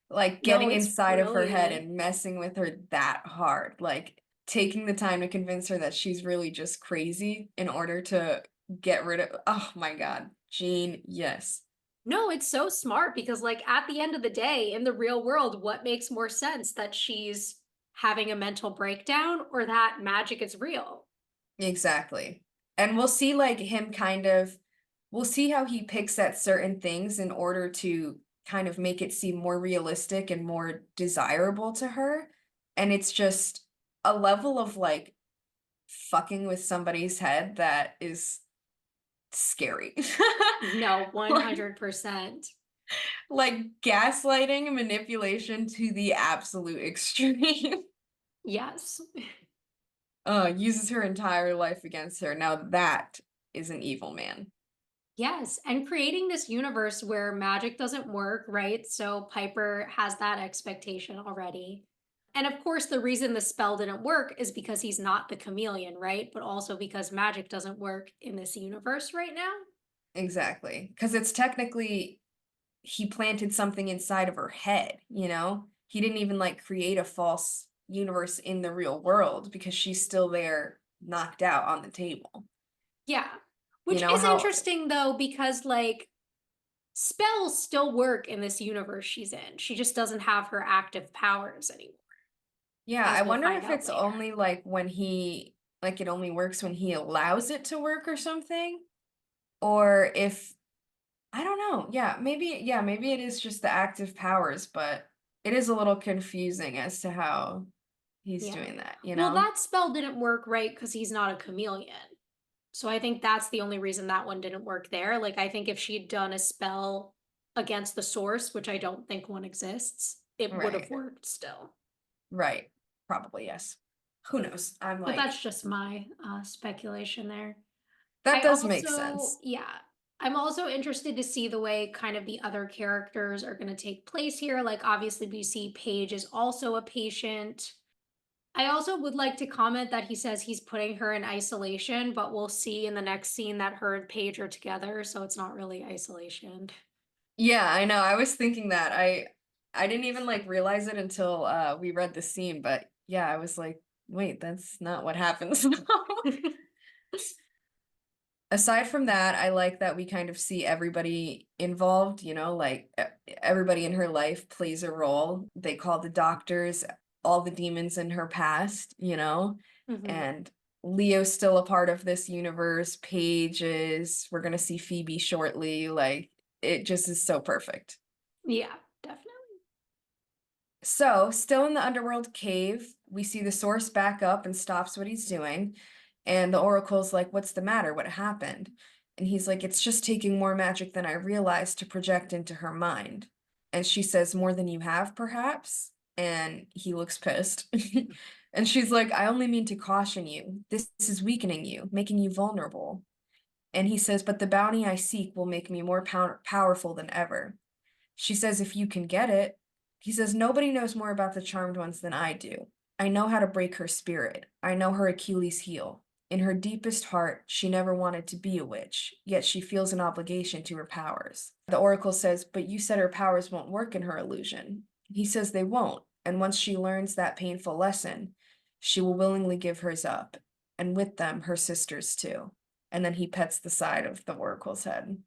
Like No, getting it's inside of her head brilliant. and messing with her that hard. Like taking the time to convince her that she's really just crazy in order to get rid of oh my God. Genius. No, it's so smart because, like, at the end of the day, in the real world, what makes more sense that she's having a mental breakdown or that magic is real? Exactly. And we'll see like him kind of we'll see how he picks at certain things in order to kind of make it seem more realistic and more desirable to her. And it's just a level of like fucking with somebody's head that is scary. No, Like, 100%. like gaslighting and manipulation to the absolute extreme. Yes. Uses her entire life against her. Now that is an evil man. Yes, and creating this universe where magic doesn't work, right? So Piper has that expectation already. And of course, the reason the spell didn't work is because he's not the chameleon, right? But also because magic doesn't work in this universe right now. Exactly. Because it's technically he planted something inside of her head, you know? He didn't even like create a false universe in the real world because she's still there knocked out on the table. Yeah. You Which know is how interesting though, because like spells still work in this universe she's in. She just doesn't have her active powers anymore, yeah, as I we'll wonder find if out it's later. only like when he like it only works when he allows it to work or something or if I don't know. Yeah, maybe it is just the active powers, but it is a little confusing as to how he's Yeah. doing that, you Well, know? that spell didn't work right because he's not a chameleon. So I think that's the only reason that one didn't work there. Like, I think if she'd done a spell against the source, which I don't think one exists, it would have Right. worked still. Right. Probably yes. Who knows? I'm But like that's just my speculation there. that I does make also, sense. yeah, I'm also interested to see the way kind of the other characters are going to take place here. Like, obviously, we see Paige is also a patient. I also would like to comment that he says he's putting her in isolation, but we'll see in the next scene that her and Paige are together, so it's not really isolation. Yeah, I know. I was thinking that. I didn't even like realize it until we read the scene, but yeah, I was like, wait, that's not what happens. Aside from that, I like that we kind of see everybody involved, you know, like everybody in her life plays a role. They call the doctors, all the demons in her past, you know, Hmm. and Leo's still a part of this universe. Paige is, we're gonna see Phoebe shortly. Like it just is so perfect. Yeah, definitely. So, still in the underworld cave, we see the source back up and stops what he's doing. And the oracle's like, "What's the matter? What happened?" And he's like, "It's just taking more magic than I realized to project into her mind." And she says, "More than you have, perhaps?" And he looks pissed. And she's like, "I only mean to caution you. This is weakening you, making you vulnerable." And he says, "But the bounty I seek will make me more powerful than ever." She says, "If you can get it." He says, "Nobody knows more about the charmed ones than I do. I know how to break her spirit. I know her Achilles heel. In her deepest heart, she never wanted to be a witch, yet she feels an obligation to her powers." The oracle says, "But you said her powers won't work in her illusion." He says they won't, and once she learns that painful lesson, she will willingly give hers up, and with them, her sisters too. And then he pets the side of the oracle's head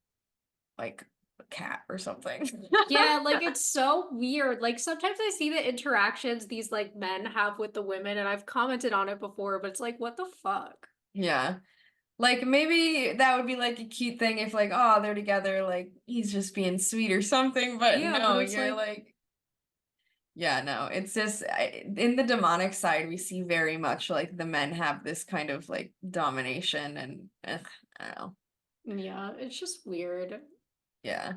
like a cat or something. Yeah, like it's so weird. Like sometimes I see the interactions these like men have with the women, and I've commented on it before, but it's like, what the fuck? Yeah. Like maybe that would be like a cute thing if like, oh, they're together, like he's just being sweet or something, but Yeah, but no, it's you're like, like, yeah, no, it's just in the demonic side, we see very much like the men have this kind of like domination and I don't know. yeah, it's just weird. Yeah.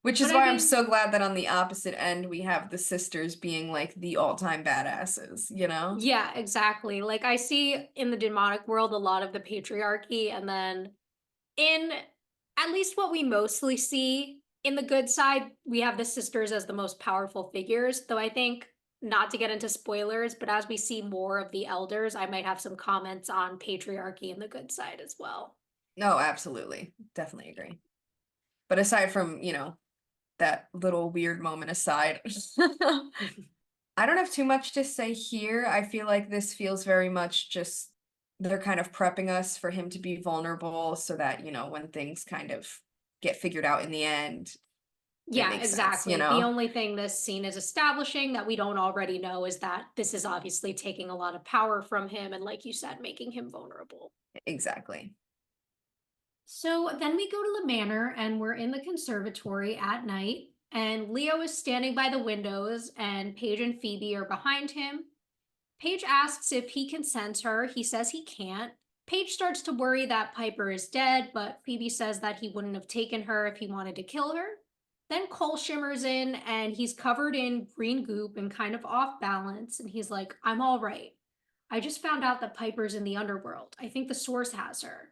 Which But is I why I'm mean, so glad that on the opposite end we have the sisters being like the all-time badasses, you know? yeah, exactly. Like I see in the demonic world a lot of the patriarchy, and then in at least what we mostly see in the good side, we have the sisters as the most powerful figures. Though I think, not to get into spoilers, but as we see more of the elders, I might have some comments on patriarchy and the good side as well. No, absolutely. Definitely agree. But aside from, you know, that little weird moment aside, I don't have too much to say here. I feel like this feels very much just they're kind of prepping us for him to be vulnerable so that, you know, when things kind of get figured out in the end, it Yeah, makes sense, you exactly. The know? only thing this scene is establishing that we don't already know is that this is obviously taking a lot of power from him and, like you said, making him vulnerable. Exactly. So then we go to the manor and we're in the conservatory at night. And Leo is standing by the windows, and Paige and Phoebe are behind him. Paige asks if he can sense her. He says he can't. Paige starts to worry that Piper is dead, but Phoebe says that he wouldn't have taken her if he wanted to kill her. Then Cole shimmers in, and he's covered in green goop and kind of off balance, and he's like, I'm all right. I just found out that Piper's in the underworld. I think the source has her.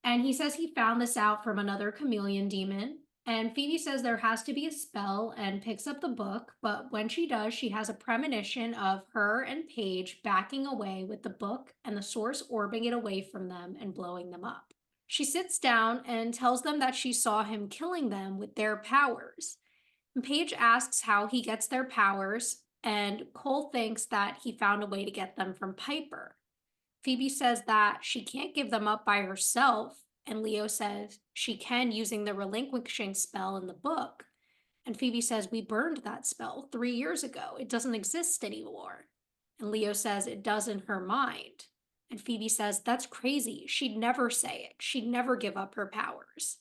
And he says he found this out from another chameleon demon. And Phoebe says there has to be a spell and picks up the book, but when she does, she has a premonition of her and Paige backing away with the book and the source orbiting it away from them and blowing them up. She sits down and tells them that she saw him killing them with their powers. And Paige asks how he gets their powers, and Cole thinks that he found a way to get them from Piper. Phoebe says that she can't give them up by herself, and Leo says she can using the relinquishing spell in the book. And Phoebe says, we burned that spell 3 years ago. It doesn't exist anymore. And Leo says it does in her mind. And Phoebe says, that's crazy. She'd never say it. She'd never give up her powers.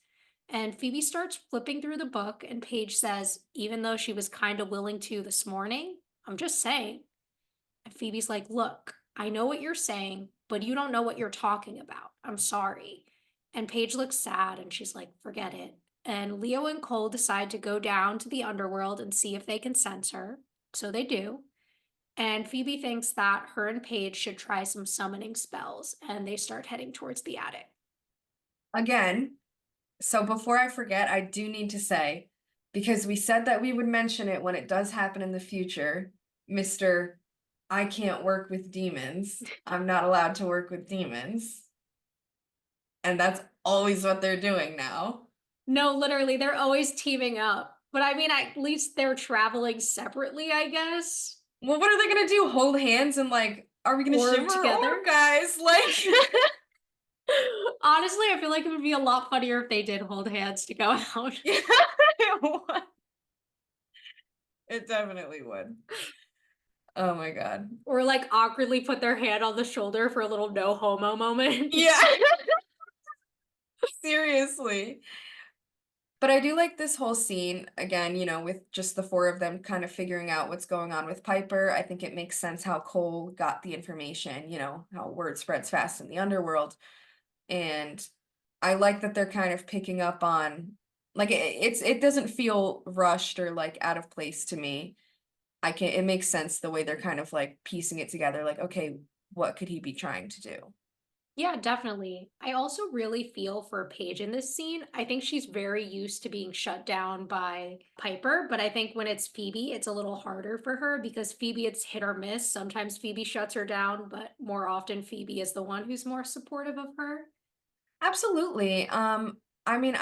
And Phoebe starts flipping through the book, and Paige says, even though she was kind of willing to this morning, I'm just saying. And Phoebe's like, look, I know what you're saying, but you don't know what you're talking about. I'm sorry. And Paige looks sad and she's like, forget it. And Leo and Cole decide to go down to the underworld and see if they can sense her. So they do. And Phoebe thinks that her and Paige should try some summoning spells, and they start heading towards the attic. Again, so before I forget, I do need to say, because we said that we would mention it when it does happen in the future, Mr. I can't work with demons. I'm not allowed to work with demons. And that's always what they're doing now. No, literally, they're always teaming up. But I mean, at least they're traveling separately, I guess. Well, what are they gonna do? Hold hands and like, are we gonna Orb shimmer together? or guys? Like, Honestly, I feel like it would be a lot funnier if they did hold hands to go out. yeah, it would. It definitely would. Oh my God. Or like awkwardly put their hand on the shoulder for a little no homo moment. Yeah, seriously. But I do like this whole scene, again, with just the four of them kind of figuring out what's going on with Piper. I think it makes sense how Cole got the information, how word spreads fast in the underworld. And I like that they're kind of picking up on, like, it doesn't feel rushed or like out of place to me. It makes sense the way they're kind of like piecing it together, like, okay, what could he be trying to do? Yeah, definitely. I also really feel for Paige in this scene. I think she's very used to being shut down by Piper, but I think when it's Phoebe, it's a little harder for her because Phoebe, it's hit or miss. Sometimes Phoebe shuts her down, but more often Phoebe is the one who's more supportive of her. Absolutely. I mean,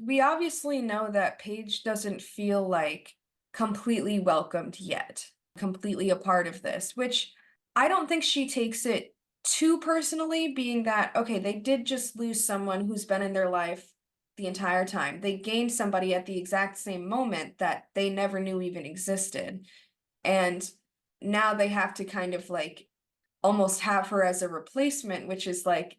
we obviously know that Paige doesn't feel like completely welcomed yet, completely a part of this, which I don't think she takes it too personally, being that, okay, they did just lose someone who's been in their life the entire time. They gained somebody at the exact same moment that they never knew even existed. And now they have to kind of like almost have her as a replacement, which is like,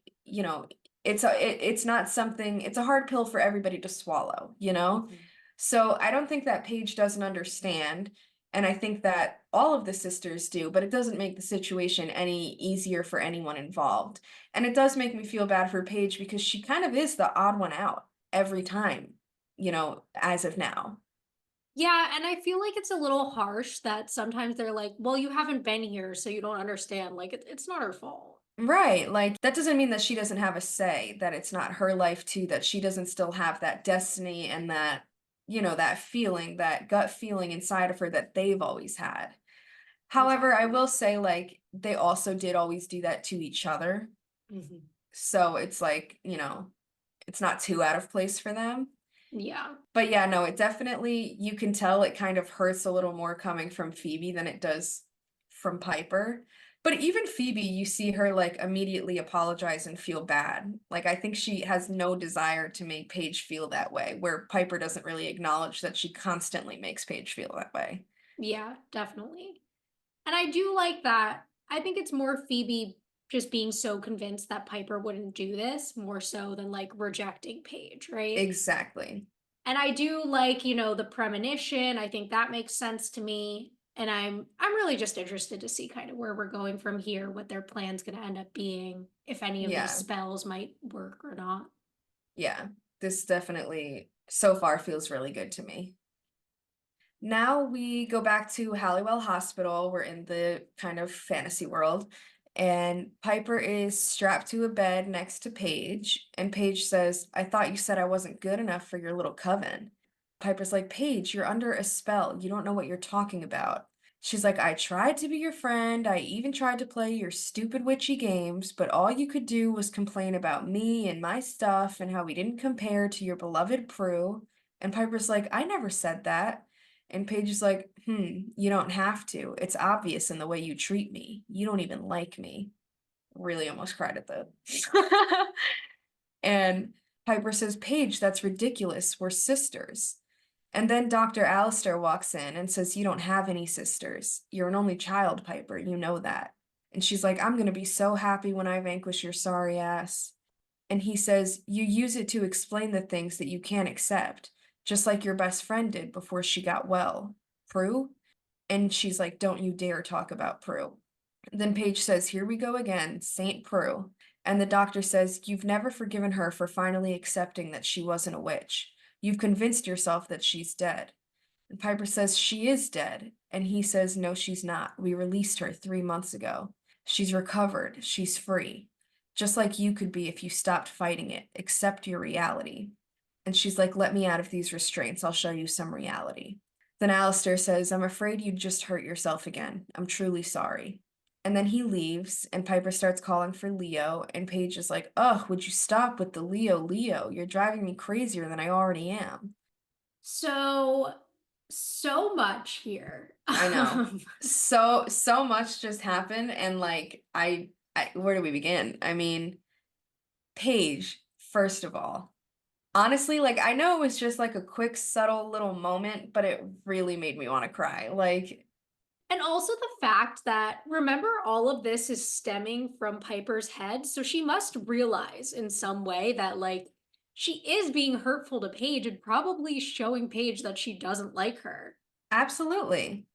it's not something, it's a hard pill for everybody to swallow. Mhm. So I don't think that Paige doesn't understand. And I think that all of the sisters do, but it doesn't make the situation any easier for anyone involved. And it does make me feel bad for Paige because she kind of is the odd one out every time, as of now. Yeah, and I feel like it's a little harsh that sometimes they're like, well, you haven't been here, so you don't understand. Like, it's not her fault. Right, like, that doesn't mean that she doesn't have a say, that it's not her life too, that she doesn't still have that destiny and that, that feeling, that gut feeling inside of her that they've always had. However, I Exactly. will say, like, they also did always do that to each other. Mhm. So it's like, it's not too out of place for them. Yeah. But yeah, no, it definitely, you can tell it kind of hurts a little more coming from Phoebe than it does from Piper. But even Phoebe, you see her like immediately apologize and feel bad. Like, I think she has no desire to make Paige feel that way, where Piper doesn't really acknowledge that she constantly makes Paige feel that way. Yeah, definitely. And I do like that. I think it's more Phoebe just being so convinced that Piper wouldn't do this more so than like rejecting Paige, right? Exactly. And I do like, the premonition. I think that makes sense to me. And I'm really just interested to see kind of where we're going from here, what their plan's going to end up being, if any of these Yeah, spells might work or not. yeah. This definitely so far feels really good to me. Now we go back to Halliwell Hospital. We're in the kind of fantasy world, and Piper is strapped to a bed next to Paige, and Paige says, "I thought you said I wasn't good enough for your little coven." Piper's like, "Paige, you're under a spell. You don't know what you're talking about." She's like, "I tried to be your friend. I even tried to play your stupid witchy games, but all you could do was complain about me and my stuff and how we didn't compare to your beloved Prue." And Piper's like, "I never said that." And Paige is like, you don't have to. It's obvious in the way you treat me. You don't even like me. Really almost cried at that. And Piper says, "Paige, that's ridiculous. We're sisters." And then Dr. Alistair walks in and says, "You don't have any sisters. You're an only child, Piper. You know that." And she's like, "I'm going to be so happy when I vanquish your sorry ass." And he says, "You use it to explain the things that you can't accept, just like your best friend did before she got well. Prue?" And she's like, "Don't you dare talk about Prue." Then Paige says, "Here we go again, Saint Prue." And the doctor says, "You've never forgiven her for finally accepting that she wasn't a witch. You've convinced yourself that she's dead." And Piper says, "She is dead." And he says, "No, she's not. We released her 3 months ago. She's recovered. She's free. Just like you could be if you stopped fighting it. Accept your reality." And she's like, "Let me out of these restraints. I'll show you some reality." Then Alistair says, "I'm afraid you just hurt yourself again. I'm truly sorry." And then he leaves, and Piper starts calling for Leo, and Paige is like, "Ugh, would you stop with the Leo, Leo? You're driving me crazier than I already am." So much here. I know. So much just happened, and like I where do we begin? I mean, Paige, first of all. Honestly, like I know it was just like a quick, subtle little moment, but it really made me want to cry. Like, And also the fact that, remember, all of this is stemming from Piper's head. So she must realize in some way that, like, she is being hurtful to Paige and probably showing Paige that she doesn't like her. absolutely.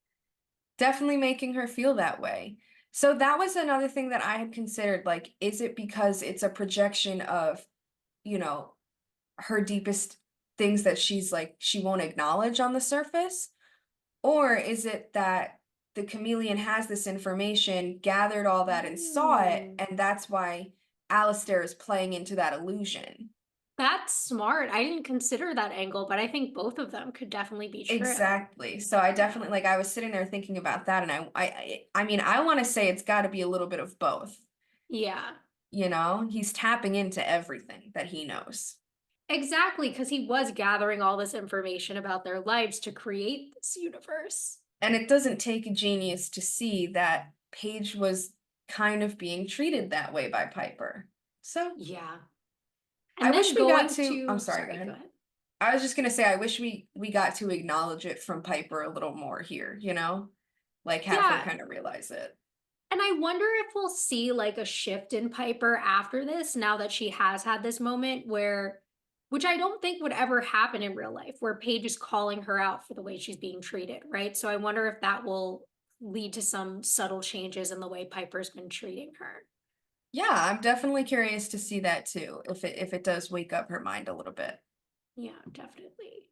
Definitely making her feel that way. So that was another thing that I had considered, like, is it because it's a projection of, you know, her deepest things that she's like she won't acknowledge on the surface? Or is it that the chameleon has this information, gathered all that, and saw it, Mm. and that's why Alistair is playing into that illusion? That's smart. I didn't consider that angle, but I think both of them could definitely be true. Exactly. So I Yeah. definitely like I was sitting there thinking about that, and I mean I want to say it's got to be a little bit of both. Yeah. He's tapping into everything that he knows. Exactly, because he was gathering all this information about their lives to create this universe. And it doesn't take a genius to see that Paige was kind of being treated that way by Piper. So Yeah. I And wish then we got going to, I'm to, sorry, go sorry, go ahead. ahead. I was just gonna say I wish we got to acknowledge it from Piper a little more here, Like have her Yeah. kind of realize it. And I wonder if we'll see like a shift in Piper after this, now that she has had this moment where, which I don't think would ever happen in real life, where Paige is calling her out for the way she's being treated, right? So I wonder if that will lead to some subtle changes in the way Piper's been treating her. Yeah, I'm definitely curious to see that too, if it does wake up her mind a little bit. Yeah, definitely.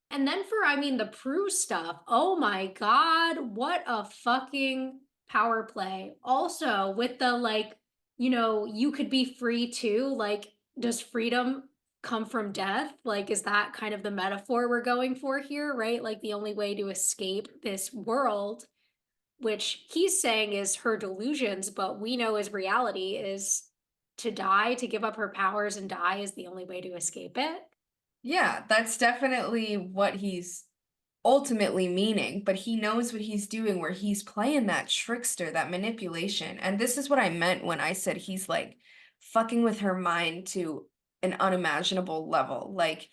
And then for, I mean, the Prue stuff, oh my God, what a fucking power play. Also, with the like, you could be free too. Like, does freedom come from death? Like, is that kind of the metaphor we're going for here, right? Like, the only way to escape this world, which he's saying is her delusions, but we know is reality, is to die, to give up her powers and die is the only way to escape it. Yeah, that's definitely what he's ultimately meaning, but he knows what he's doing where he's playing that trickster, that manipulation. And this is what I meant when I said he's like fucking with her mind to an unimaginable level, like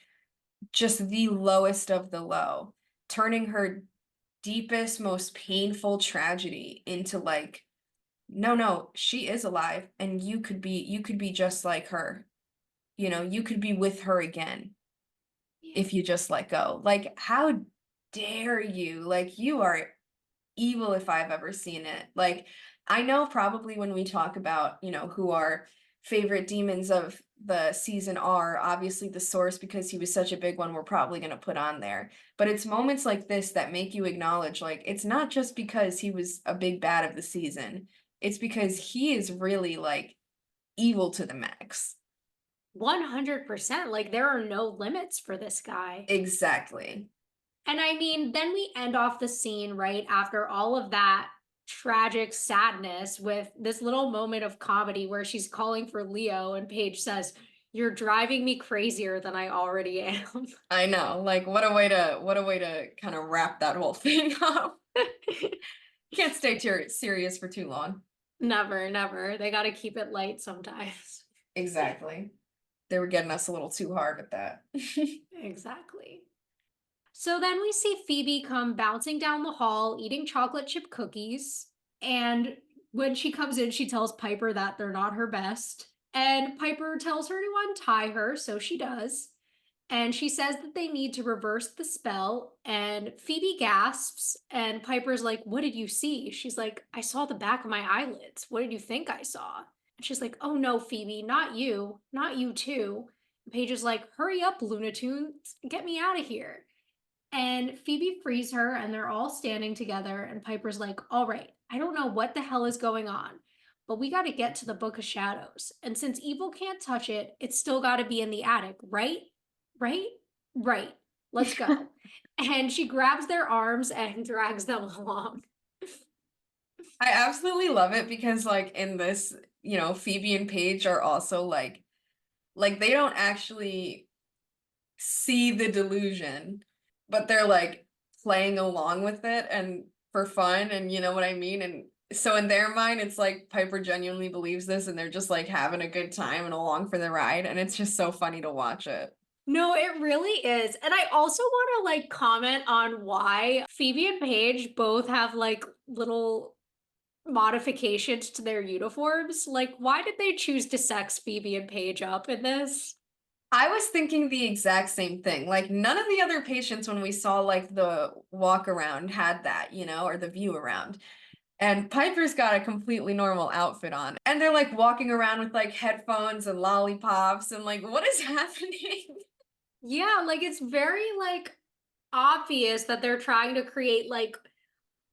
just the lowest of the low, turning her deepest, most painful tragedy into like, no, no, she is alive and you could be just like her. You could be with her again. if you just let go. Like, how dare you? Like, you are evil if I've ever seen it. Like, I know probably when we talk about, who our favorite demons of the season are, obviously the source, because he was such a big one, we're probably going to put on there. But it's moments like this that make you acknowledge, like, it's not just because he was a big bad of the season, it's because he is really, like, evil to the max. 100%. Like, there are no limits for this guy. Exactly. And I mean, then we end off the scene right after all of that tragic sadness with this little moment of comedy where she's calling for Leo and Paige says, "You're driving me crazier than I already am." I know. Like, what a way to kind of wrap that whole thing up. Can't stay serious for too long. Never, never. They got to keep it light sometimes. Exactly. They were getting us a little too hard with that. Exactly. So then we see Phoebe come bouncing down the hall eating chocolate chip cookies. And when she comes in, she tells Piper that they're not her best. And Piper tells her to untie her, so she does. And she says that they need to reverse the spell. And Phoebe gasps. And Piper's like, "What did you see?" She's like, "I saw the back of my eyelids. What did you think I saw?" And she's like, "Oh no, Phoebe, not you. Not you too." And Paige is like, "Hurry up, Looney Tunes. Get me out of here." And Phoebe frees her, and they're all standing together. And Piper's like, "All right, I don't know what the hell is going on, but we got to get to the Book of Shadows. And since evil can't touch it, it's still got to be in the attic, right? Right? Right. Let's go." And she grabs their arms and drags them along. I absolutely love it because like in this, Phoebe and Paige are also like they don't actually see the delusion, but they're like playing along with it and for fun, and you know what I mean? And so in their mind, it's like Piper genuinely believes this and they're just like having a good time and along for the ride, and it's just so funny to watch it. No, it really is. And I also want to like comment on why Phoebe and Paige both have like little modifications to their uniforms. Like, why did they choose to sex Phoebe and Paige up in this? I was thinking the exact same thing. Like none of the other patients when we saw like the walk around had that, or the view around. And Piper's got a completely normal outfit on. And they're like walking around with like headphones and lollipops and like what is happening? Yeah, like it's very like obvious that they're trying to create like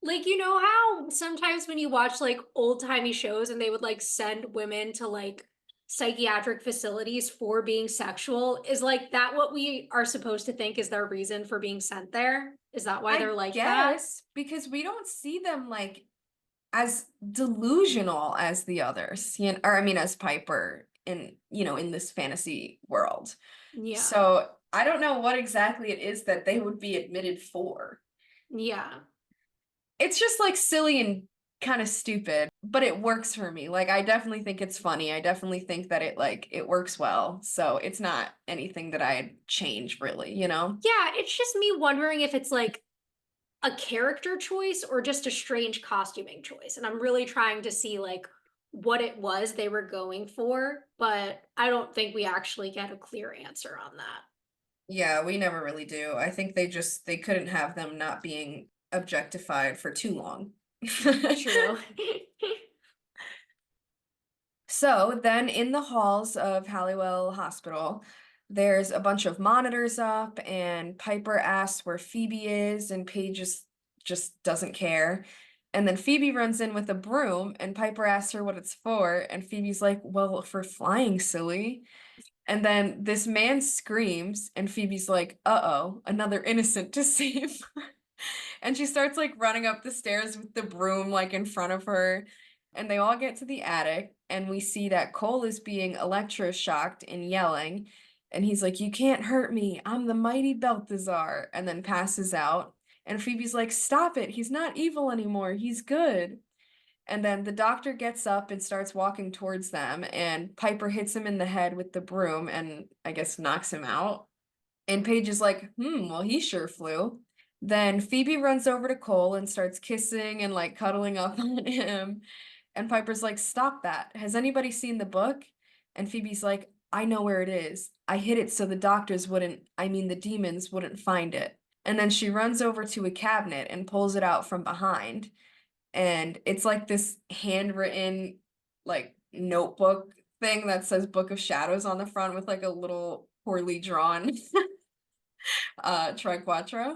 you know how sometimes when you watch like old-timey shows and they would like send women to like psychiatric facilities for being sexual, is like that what we are supposed to think is their reason for being sent there? Is that why I they're like that? guess because we don't see them like as delusional as the others, or I mean as Piper in this fantasy world. Yeah. So I don't know what exactly it is that they would be admitted for. Yeah. It's just like silly and kind of stupid, but it works for me. Like I definitely think it's funny. I definitely think that it works well. So it's not anything that I'd change really, you know? Yeah, it's just me wondering if it's like a character choice or just a strange costuming choice. And I'm really trying to see like what it was they were going for, but I don't think we actually get a clear answer on that. Yeah, we never really do. I think they couldn't have them not being objectified for too long. True. So then in the halls of Halliwell Hospital, there's a bunch of monitors up, and Piper asks where Phoebe is, and Paige just doesn't care. And then Phoebe runs in with a broom, and Piper asks her what it's for, and Phoebe's like, "Well, for flying, silly." And then this man screams, and Phoebe's like, "Uh-oh, another innocent to save." And she starts like running up the stairs with the broom like in front of her. And they all get to the attic, and we see that Cole is being electroshocked and yelling. And he's like, "You can't hurt me. I'm the mighty Balthazar," and then passes out. And Phoebe's like, "Stop it. He's not evil anymore. He's good." And then the doctor gets up and starts walking towards them, and Piper hits him in the head with the broom and I guess knocks him out. And Paige is like, well, he sure flew. Then Phoebe runs over to Cole and starts kissing and like cuddling up on him. And Piper's like, "Stop that. Has anybody seen the book?" And Phoebe's like, I know where it is. I hid it so the doctors wouldn't, I mean, the demons wouldn't find it. And then she runs over to a cabinet and pulls it out from behind. And it's like this handwritten, like, notebook thing that says Book of Shadows on the front with like a little poorly drawn triquetro.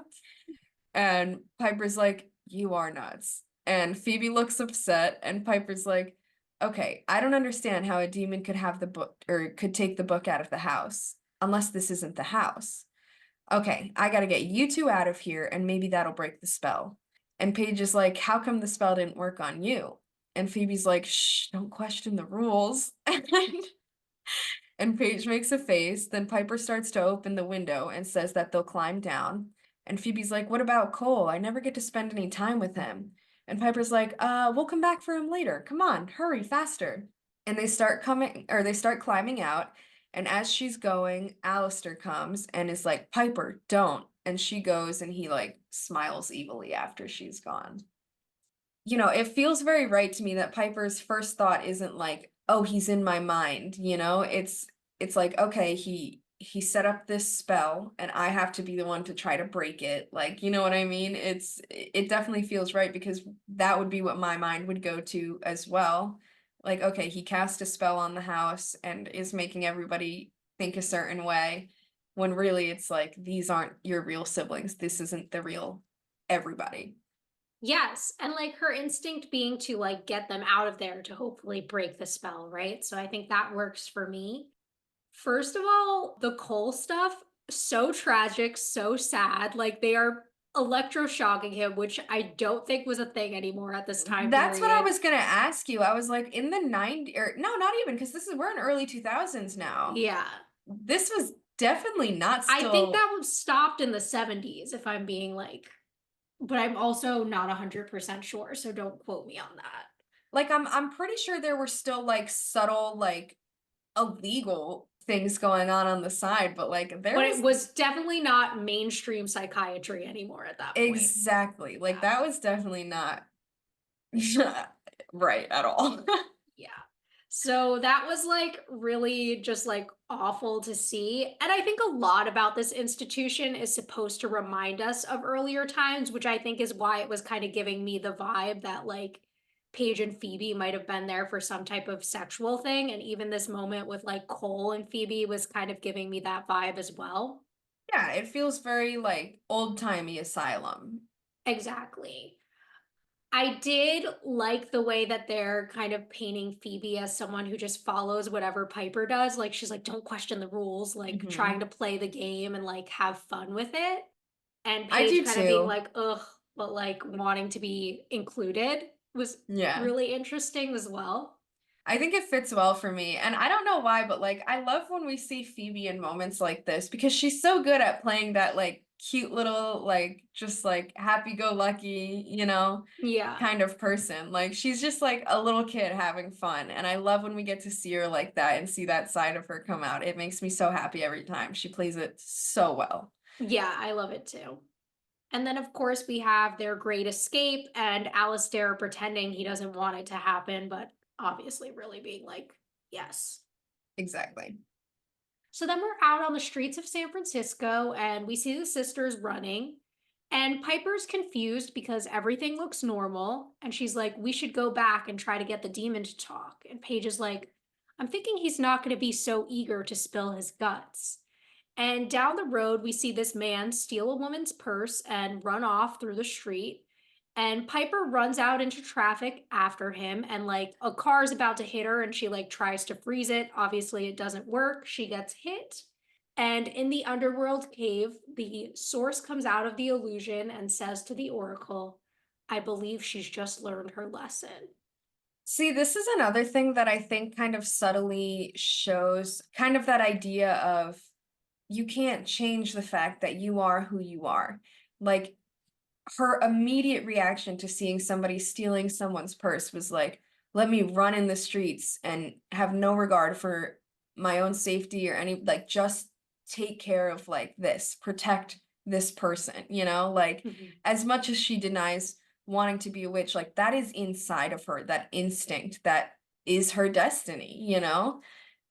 And Piper's like, "You are nuts." And Phoebe looks upset, and Piper's like, "Okay, I don't understand how a demon could have the book or could take the book out of the house, unless this isn't the house. Okay, I gotta get you two out of here, and maybe that'll break the spell." And Paige is like, "How come the spell didn't work on you?" And Phoebe's like, "Shh, don't question the rules." And Paige makes a face. Then Piper starts to open the window and says that they'll climb down. And Phoebe's like, "What about Cole? I never get to spend any time with him." And Piper's like, we'll come back for him later. Come on, hurry, faster." And they start climbing out. And as she's going, Alistair comes and is like, "Piper, don't." And she goes and he like smiles evilly after she's gone. It feels very right to me that Piper's first thought isn't like, "Oh, he's in my mind," it's like, okay, he set up this spell and I have to be the one to try to break it. Like, you know what I mean? It definitely feels right because that would be what my mind would go to as well. Like, okay, he cast a spell on the house and is making everybody think a certain way, when really it's like these aren't your real siblings. This isn't the real everybody. Yes, and like her instinct being to like get them out of there to hopefully break the spell, right? So I think that works for me. First of all, the Cole stuff, so tragic, so sad. Like they are electroshocking him, which I don't think was a thing anymore at this time That's what I period. was gonna ask you. I was like, in the 90s, or no, not even, because we're in early 2000s now. Yeah. This was definitely not I think still that was stopped in the 70s, if I'm being like, but I'm also not 100% sure, so don't quote me on that. like I'm pretty sure there were still like subtle like illegal things going on the side, but like there But it was was definitely not mainstream psychiatry anymore at that point. exactly like Yeah. that was definitely not right at all. Yeah. So that was like really just like awful to see. And I think a lot about this institution is supposed to remind us of earlier times, which I think is why it was kind of giving me the vibe that like Paige and Phoebe might have been there for some type of sexual thing. And even this moment with like Cole and Phoebe was kind of giving me that vibe as well. Yeah, it feels very like old-timey asylum. Exactly. I did like the way that they're kind of painting Phoebe as someone who just follows whatever Piper does. Like she's like, don't question the rules, like trying Hmm. to play the game and like have fun with it. And I Paige do kind of being too. like, ugh, but like wanting to be included was Yeah. really interesting as well. I think it fits well for me. And I don't know why, but like I love when we see Phoebe in moments like this because she's so good at playing that like cute little like just like happy-go-lucky, Yeah. kind of person. Like she's just like a little kid having fun. And I love when we get to see her like that and see that side of her come out. It makes me so happy every time. She plays it so well. Yeah, I love it too. And then, of course, we have their great escape and Alistair pretending he doesn't want it to happen, but obviously really being like, yes. Exactly. So then we're out on the streets of San Francisco and we see the sisters running. And Piper's confused because everything looks normal. And she's like, we should go back and try to get the demon to talk. And Paige is like, I'm thinking he's not going to be so eager to spill his guts. And down the road, we see this man steal a woman's purse and run off through the street. And Piper runs out into traffic after him, and like a car is about to hit her, and she like tries to freeze it. Obviously, it doesn't work. She gets hit. And in the underworld cave, the source comes out of the illusion and says to the oracle, I believe she's just learned her lesson. See, this is another thing that I think kind of subtly shows kind of that idea of you can't change the fact that you are who you are. Like her immediate reaction to seeing somebody stealing someone's purse was like, let me run in the streets and have no regard for my own safety or any, like, just take care of like this, protect this person, like Mhm. as much as she denies wanting to be a witch, like that is inside of her, that instinct that is her destiny.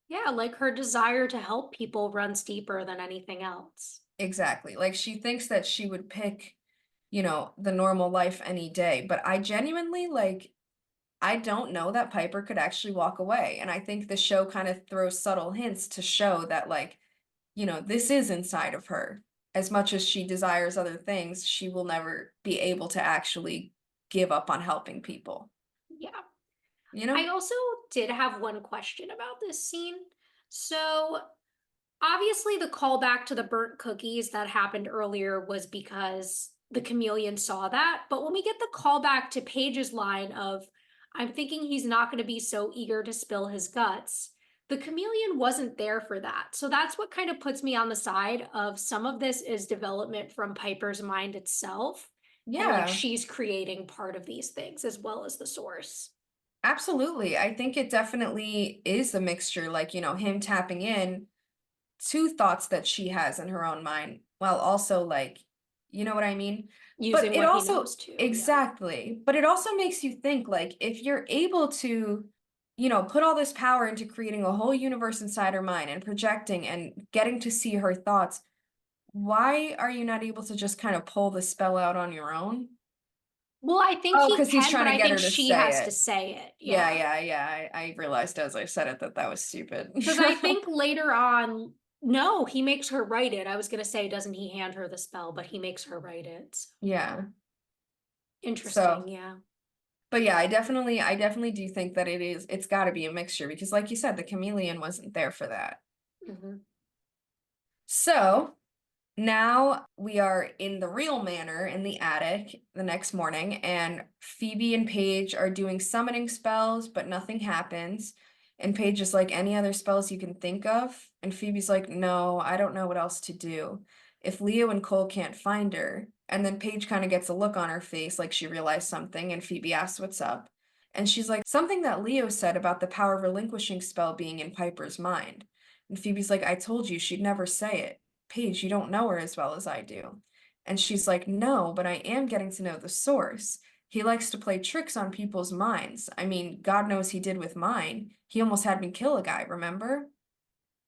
Yeah, like her desire to help people runs deeper than anything else. Exactly. Like she thinks that she would pick, the normal life any day. But I genuinely I don't know that Piper could actually walk away. And I think the show kind of throws subtle hints to show that, this is inside of her. As much as she desires other things, she will never be able to actually give up on helping people, Yeah. you know? I also did have one question about this scene. So, obviously, the callback to the burnt cookies that happened earlier was because the chameleon saw that. But when we get the callback to Paige's line of, I'm thinking he's not going to be so eager to spill his guts, the chameleon wasn't there for that. So that's what kind of puts me on the side of some of this is development from Piper's mind itself. And like Yeah, she's creating part of these things as well as the source. absolutely. I think it definitely is a mixture, him tapping in to thoughts that she has in her own mind, while also you know what I mean? But Using it what he also knows too. Yeah. exactly, but it also makes you think if you're able to, put all this power into creating a whole universe inside her mind and projecting and getting to see her thoughts, why are you not able to just kind of pull the spell out on your own? Well, I think Oh, he because he's can, trying but to I get think her to she say has to it. say it. Yeah, Yeah. yeah, yeah. I realized as I said it that that was stupid. Because I think later on, no, he makes her write it. I was going to say, doesn't he hand her the spell, but he makes her write it. So, Yeah. So interesting. Yeah. but yeah, I definitely do think that it's got to be a mixture because like you said, the chameleon wasn't there for that. Hmm. So, now we are in the real manor in the attic the next morning, and Phoebe and Paige are doing summoning spells, but nothing happens. And Paige is like, any other spells you can think of? And Phoebe's like, no, I don't know what else to do. If Leo and Cole can't find her, and then Paige kind of gets a look on her face like she realized something, and Phoebe asks what's up. And she's like, something that Leo said about the power relinquishing spell being in Piper's mind. And Phoebe's like, I told you she'd never say it. Paige, you don't know her as well as I do. And she's like, no, but I am getting to know the source. He likes to play tricks on people's minds. I mean, God knows he did with mine. He almost had me kill a guy, remember?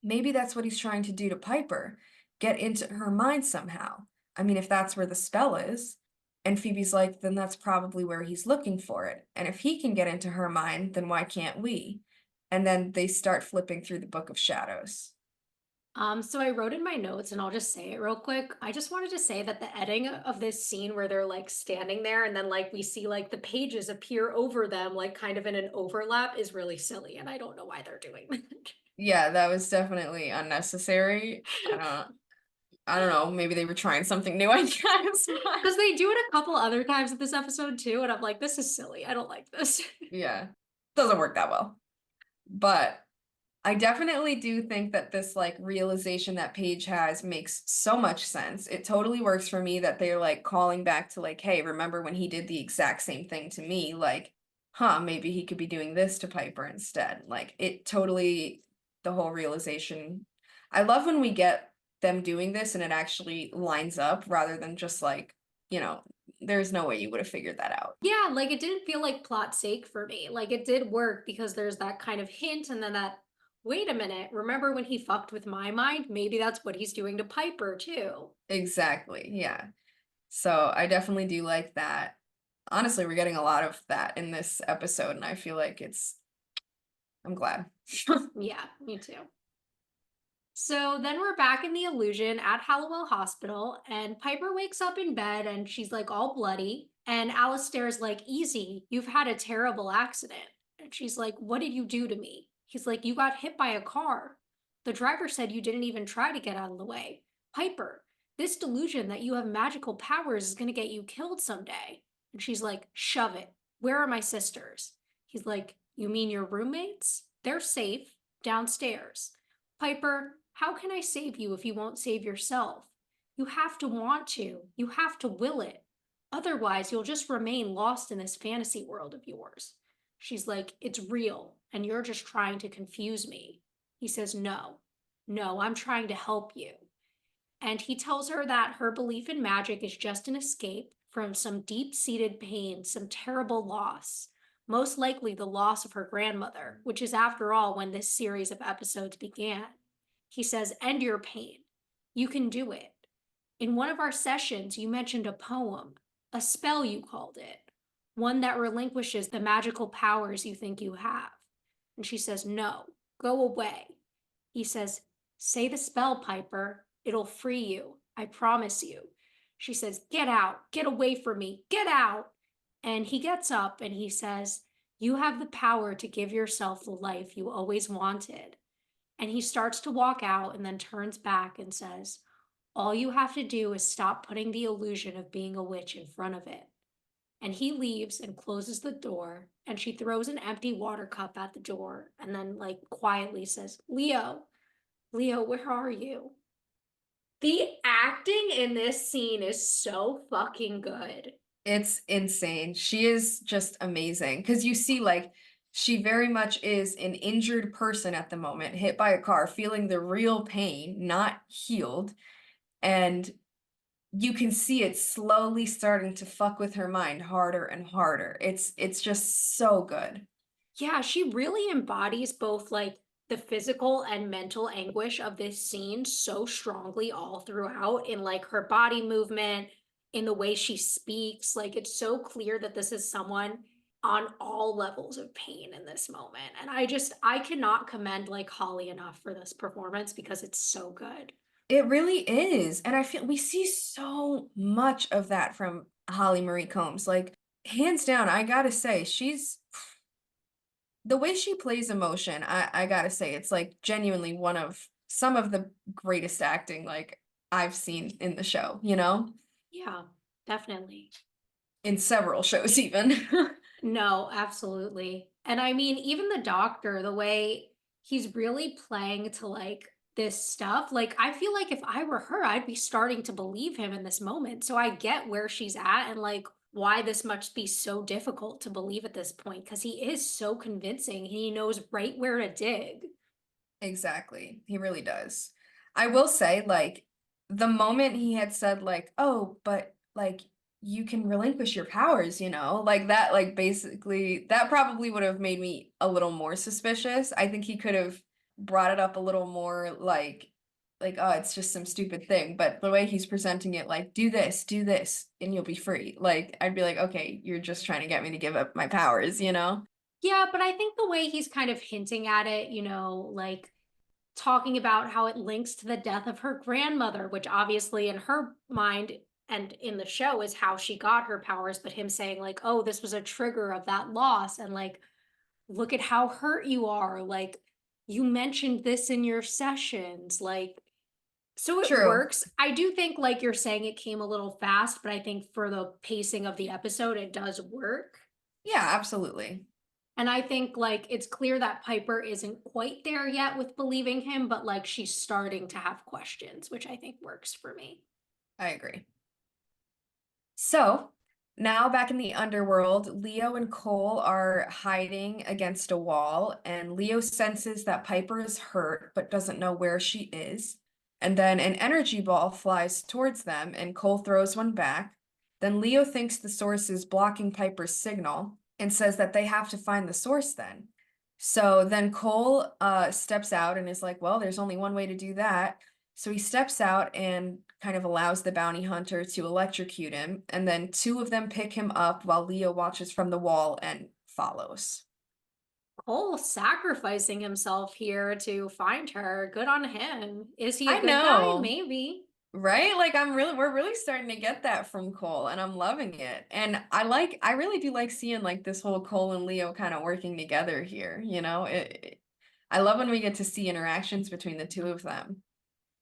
Maybe that's what he's trying to do to Piper. Get into her mind somehow. I mean, if that's where the spell is. And Phoebe's like, then that's probably where he's looking for it. And if he can get into her mind, then why can't we? And then they start flipping through the Book of Shadows. So I wrote in my notes, and I'll just say it real quick. I just wanted to say that the editing of this scene where they're like standing there and then like we see like the pages appear over them, like kind of in an overlap, is really silly. And I don't know why they're doing that. Yeah, that was definitely unnecessary. I don't know, maybe they were trying something new, I guess, but Because they do it a couple other times in this episode too, and I'm like, this is silly. I don't like this. yeah, doesn't work that well. But I definitely do think that this realization that Paige has makes so much sense. It totally works for me that they're calling back to hey, remember when he did the exact same thing to me? Huh, maybe he could be doing this to Piper instead. It totally the whole realization. I love when we get them doing this and it actually lines up rather than just you know, there's no way you would have figured that out. Yeah, like it didn't feel like plot sake for me. Like it did work because there's that kind of hint, and then that, wait a minute, remember when he fucked with my mind? Maybe that's what he's doing to Piper too. Exactly. Yeah. So I definitely do like that. Honestly, we're getting a lot of that in this episode, and I feel like I'm glad. Yeah, me too. So then we're back in the illusion at Hallowell Hospital, and Piper wakes up in bed and she's like all bloody. And Alistair's like, easy, you've had a terrible accident. And she's like, what did you do to me? He's like, you got hit by a car. The driver said you didn't even try to get out of the way. Piper, this delusion that you have magical powers is going to get you killed someday. And she's like, shove it. Where are my sisters? He's like, you mean your roommates? They're safe downstairs. Piper, how can I save you if you won't save yourself? You have to want to. You have to will it. Otherwise, you'll just remain lost in this fantasy world of yours. She's like, it's real, and you're just trying to confuse me. He says, no, no, I'm trying to help you. And he tells her that her belief in magic is just an escape from some deep seated pain, some terrible loss. most likely the loss of her grandmother, which is, after all, when this series of episodes began. He says, end your pain. You can do it. In one of our sessions, you mentioned a poem, a spell you called it, one that relinquishes the magical powers you think you have. And she says, no, go away. He says, say the spell, Piper. It'll free you. I promise you. She says, get out, get away from me, get out. And he gets up and he says, you have the power to give yourself the life you always wanted. And he starts to walk out and then turns back and says, all you have to do is stop putting the illusion of being a witch in front of it. And he leaves and closes the door, and she throws an empty water cup at the door and then, like, quietly says, Leo, Leo, where are you? The acting in this scene is so fucking good. It's insane. She is just amazing because you see, like, she very much is an injured person at the moment, hit by a car, feeling the real pain, not healed. And you can see it slowly starting to fuck with her mind harder and harder. It's just so good. Yeah, she really embodies both like the physical and mental anguish of this scene so strongly all throughout in like her body movement, in the way she speaks. Like it's so clear that this is someone on all levels of pain in this moment. And I cannot commend like Holly enough for this performance because it's so good. It really is. And I feel we see so much of that from Holly Marie Combs. Like, hands down, I gotta say, she's the way she plays emotion, I gotta say, it's like genuinely one of some of the greatest acting like I've seen in the show, you know? Yeah, definitely. In several shows even. No, absolutely. And I mean, even the doctor, the way he's really playing to like this stuff, like I feel like if I were her, I'd be starting to believe him in this moment. So I get where she's at and like why this must be so difficult to believe at this point because he is so convincing. He knows right where to dig. Exactly. He really does. I will say, like, the moment he had said, like, oh, but like you can relinquish your powers, you know, like that, like basically that probably would have made me a little more suspicious. I think he could have brought it up a little more like, oh, it's just some stupid thing. But the way he's presenting it, like, do this, and you'll be free. Like, I'd be like, okay, you're just trying to get me to give up my powers, you know? Yeah, but I think the way he's kind of hinting at it, like talking about how it links to the death of her grandmother, which obviously in her mind and in the show is how she got her powers, but him saying, like, oh, this was a trigger of that loss. And like, look at how hurt you are. Like, you mentioned this in your sessions. Like, so it True. works. I do think, like you're saying, it came a little fast, but I think for the pacing of the episode, it does work. Yeah, absolutely. And I think like it's clear that Piper isn't quite there yet with believing him, but like she's starting to have questions, which I think works for me. I agree. So now back in the underworld, Leo and Cole are hiding against a wall, and Leo senses that Piper is hurt but doesn't know where she is. And then an energy ball flies towards them, and Cole throws one back. Then Leo thinks the source is blocking Piper's signal and says that they have to find the source then. So then Cole steps out and is like, well, there's only one way to do that. So he steps out and kind of allows the bounty hunter to electrocute him, and then two of them pick him up while Leo watches from the wall and follows. Cole sacrificing himself here to find her. Good on him. Is he a I good guy? know, Maybe. right? Like we're really starting to get that from Cole, and I'm loving it. And I really do like seeing like this whole Cole and Leo kind of working together here, you know? I love when we get to see interactions between the two of them.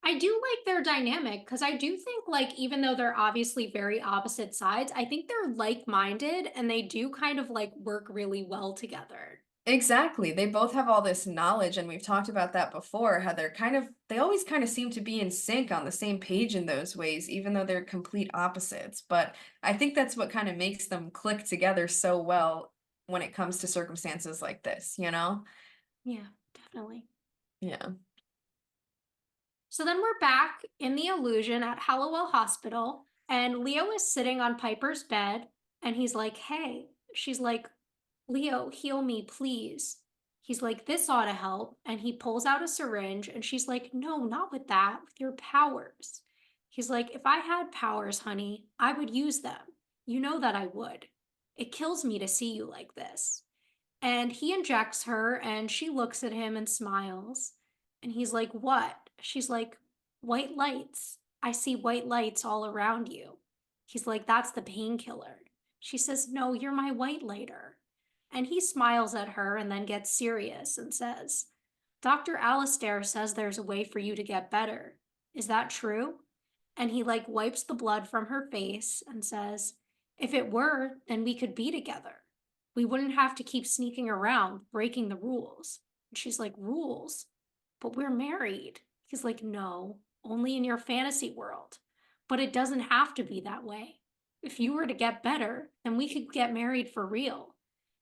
I do like their dynamic because I do think, like, even though they're obviously very opposite sides, I think they're like minded and they do kind of like work really well together. Exactly. They both have all this knowledge, and we've talked about that before, how they always kind of seem to be in sync on the same page in those ways, even though they're complete opposites. But I think that's what kind of makes them click together so well when it comes to circumstances like this, you know? Yeah, definitely. Yeah. So then we're back in the illusion at Hallowell Hospital, and Leo is sitting on Piper's bed, and he's like, hey, she's like, Leo, heal me, please. He's like, this ought to help. And he pulls out a syringe and she's like, no, not with that, with your powers. He's like, if I had powers, honey, I would use them. You know that I would. It kills me to see you like this. And he injects her and she looks at him and smiles. And he's like, what? She's like, white lights. I see white lights all around you. He's like, that's the painkiller. She says, no, you're my white lighter. And he smiles at her and then gets serious and says, Dr. Alistair says there's a way for you to get better. Is that true? And he like wipes the blood from her face and says, if it were, then we could be together. We wouldn't have to keep sneaking around, breaking the rules. And she's like, rules? But we're married. He's like, no, only in your fantasy world. But it doesn't have to be that way. If you were to get better, then we could get married for real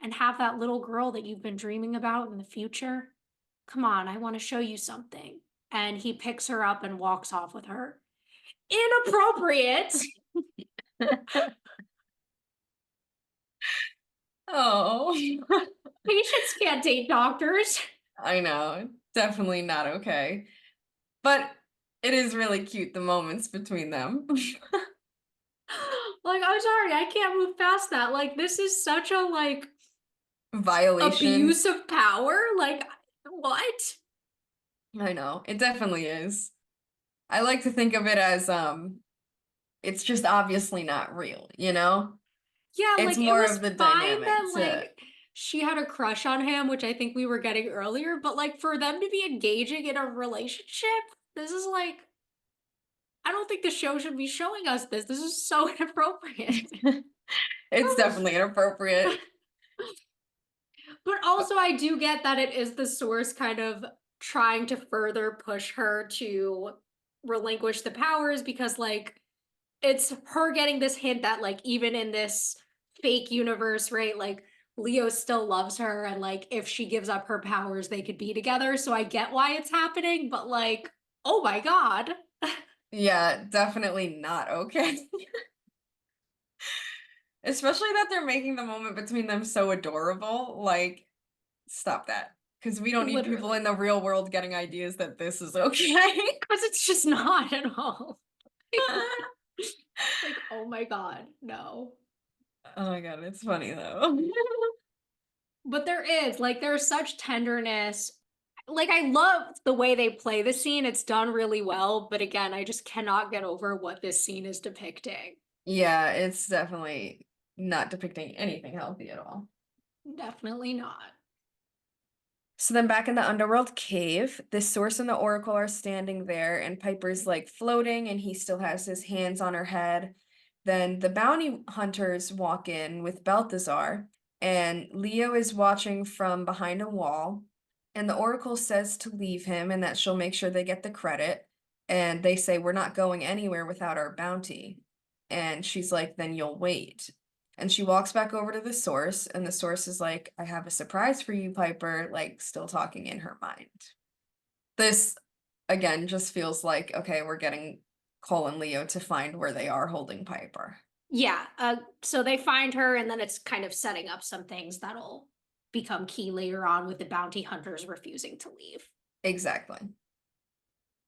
and have that little girl that you've been dreaming about in the future. Come on, I want to show you something. And he picks her up and walks off with her. Inappropriate. Oh, Patients can't date doctors. I know. Definitely not okay. But it is really cute, the moments between them. Like, I'm sorry, I can't move past that. Like, this is such a like Violation. abuse of power. Like, what? I know. It definitely is. I like to think of it as it's just obviously not real, you know? Yeah, It's like it more was of the fine dynamic that to like she had a crush on him, which I think we were getting earlier, but like for them to be engaging in a relationship, this is like I don't think the show should be showing us this. This is so inappropriate. it's definitely inappropriate. But also, I do get that it is the source kind of trying to further push her to relinquish the powers because, like, it's her getting this hint that, like, even in this fake universe, right? Like, Leo still loves her, and, like, if she gives up her powers, they could be together. So I get why it's happening, but, like, oh my God. Yeah, definitely not okay. Especially that they're making the moment between them so adorable. Like, stop that. Because we don't need people in Literally. the real world getting ideas that this is okay. Because it's just not at all. Like, oh my God, no. Oh my god, it's funny though. But there is like there's such tenderness. Like I love the way they play the scene. It's done really well, but again, I just cannot get over what this scene is depicting. Yeah, it's definitely not depicting anything healthy at all. Definitely not. So then back in the underworld cave, the source and the oracle are standing there, and Piper's like floating, and he still has his hands on her head. Then the bounty hunters walk in with Balthazar, and Leo is watching from behind a wall. And the oracle says to leave him and that she'll make sure they get the credit. And they say, we're not going anywhere without our bounty. And she's like, then you'll wait. And she walks back over to the source, and the source is like, I have a surprise for you, Piper, like still talking in her mind. This, again, just feels like, okay, we're getting Cole and Leo to find where they are holding Piper. Yeah. So they find her, and then it's kind of setting up some things that'll become key later on with the bounty hunters refusing to leave. Exactly.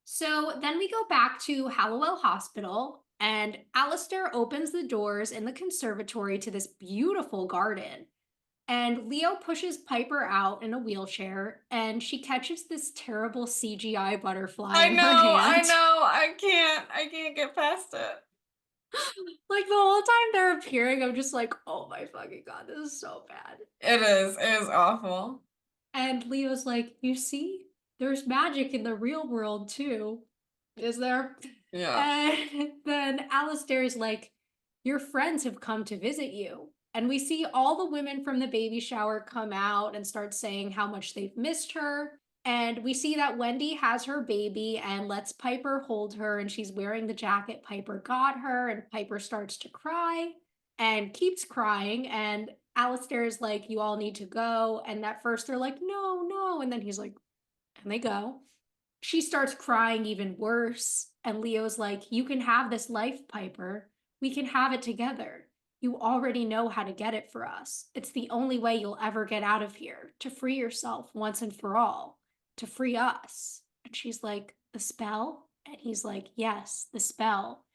So then we go back to Hallowell Hospital, and Alistair opens the doors in the conservatory to this beautiful garden. And Leo pushes Piper out in a wheelchair, and she catches this terrible CGI butterfly I in her know, I hand. know, I can't get past it. Like the whole time they're appearing, I'm just like, oh my fucking God, this is so bad. It is awful. And Leo's like, you see, there's magic in the real world too. Is there? Yeah. And then Alistair's like, your friends have come to visit you. And we see all the women from the baby shower come out and start saying how much they've missed her. And we see that Wendy has her baby and lets Piper hold her, and she's wearing the jacket Piper got her. And Piper starts to cry and keeps crying. And Alistair's like, you all need to go. And at first they're like, no, no. And then he's like, and they go. She starts crying even worse. And Leo's like, you can have this life, Piper. We can have it together. You already know how to get it for us. It's the only way you'll ever get out of here, to free yourself once and for all, to free us." And she's like, "The spell?" And he's like, "Yes, the spell."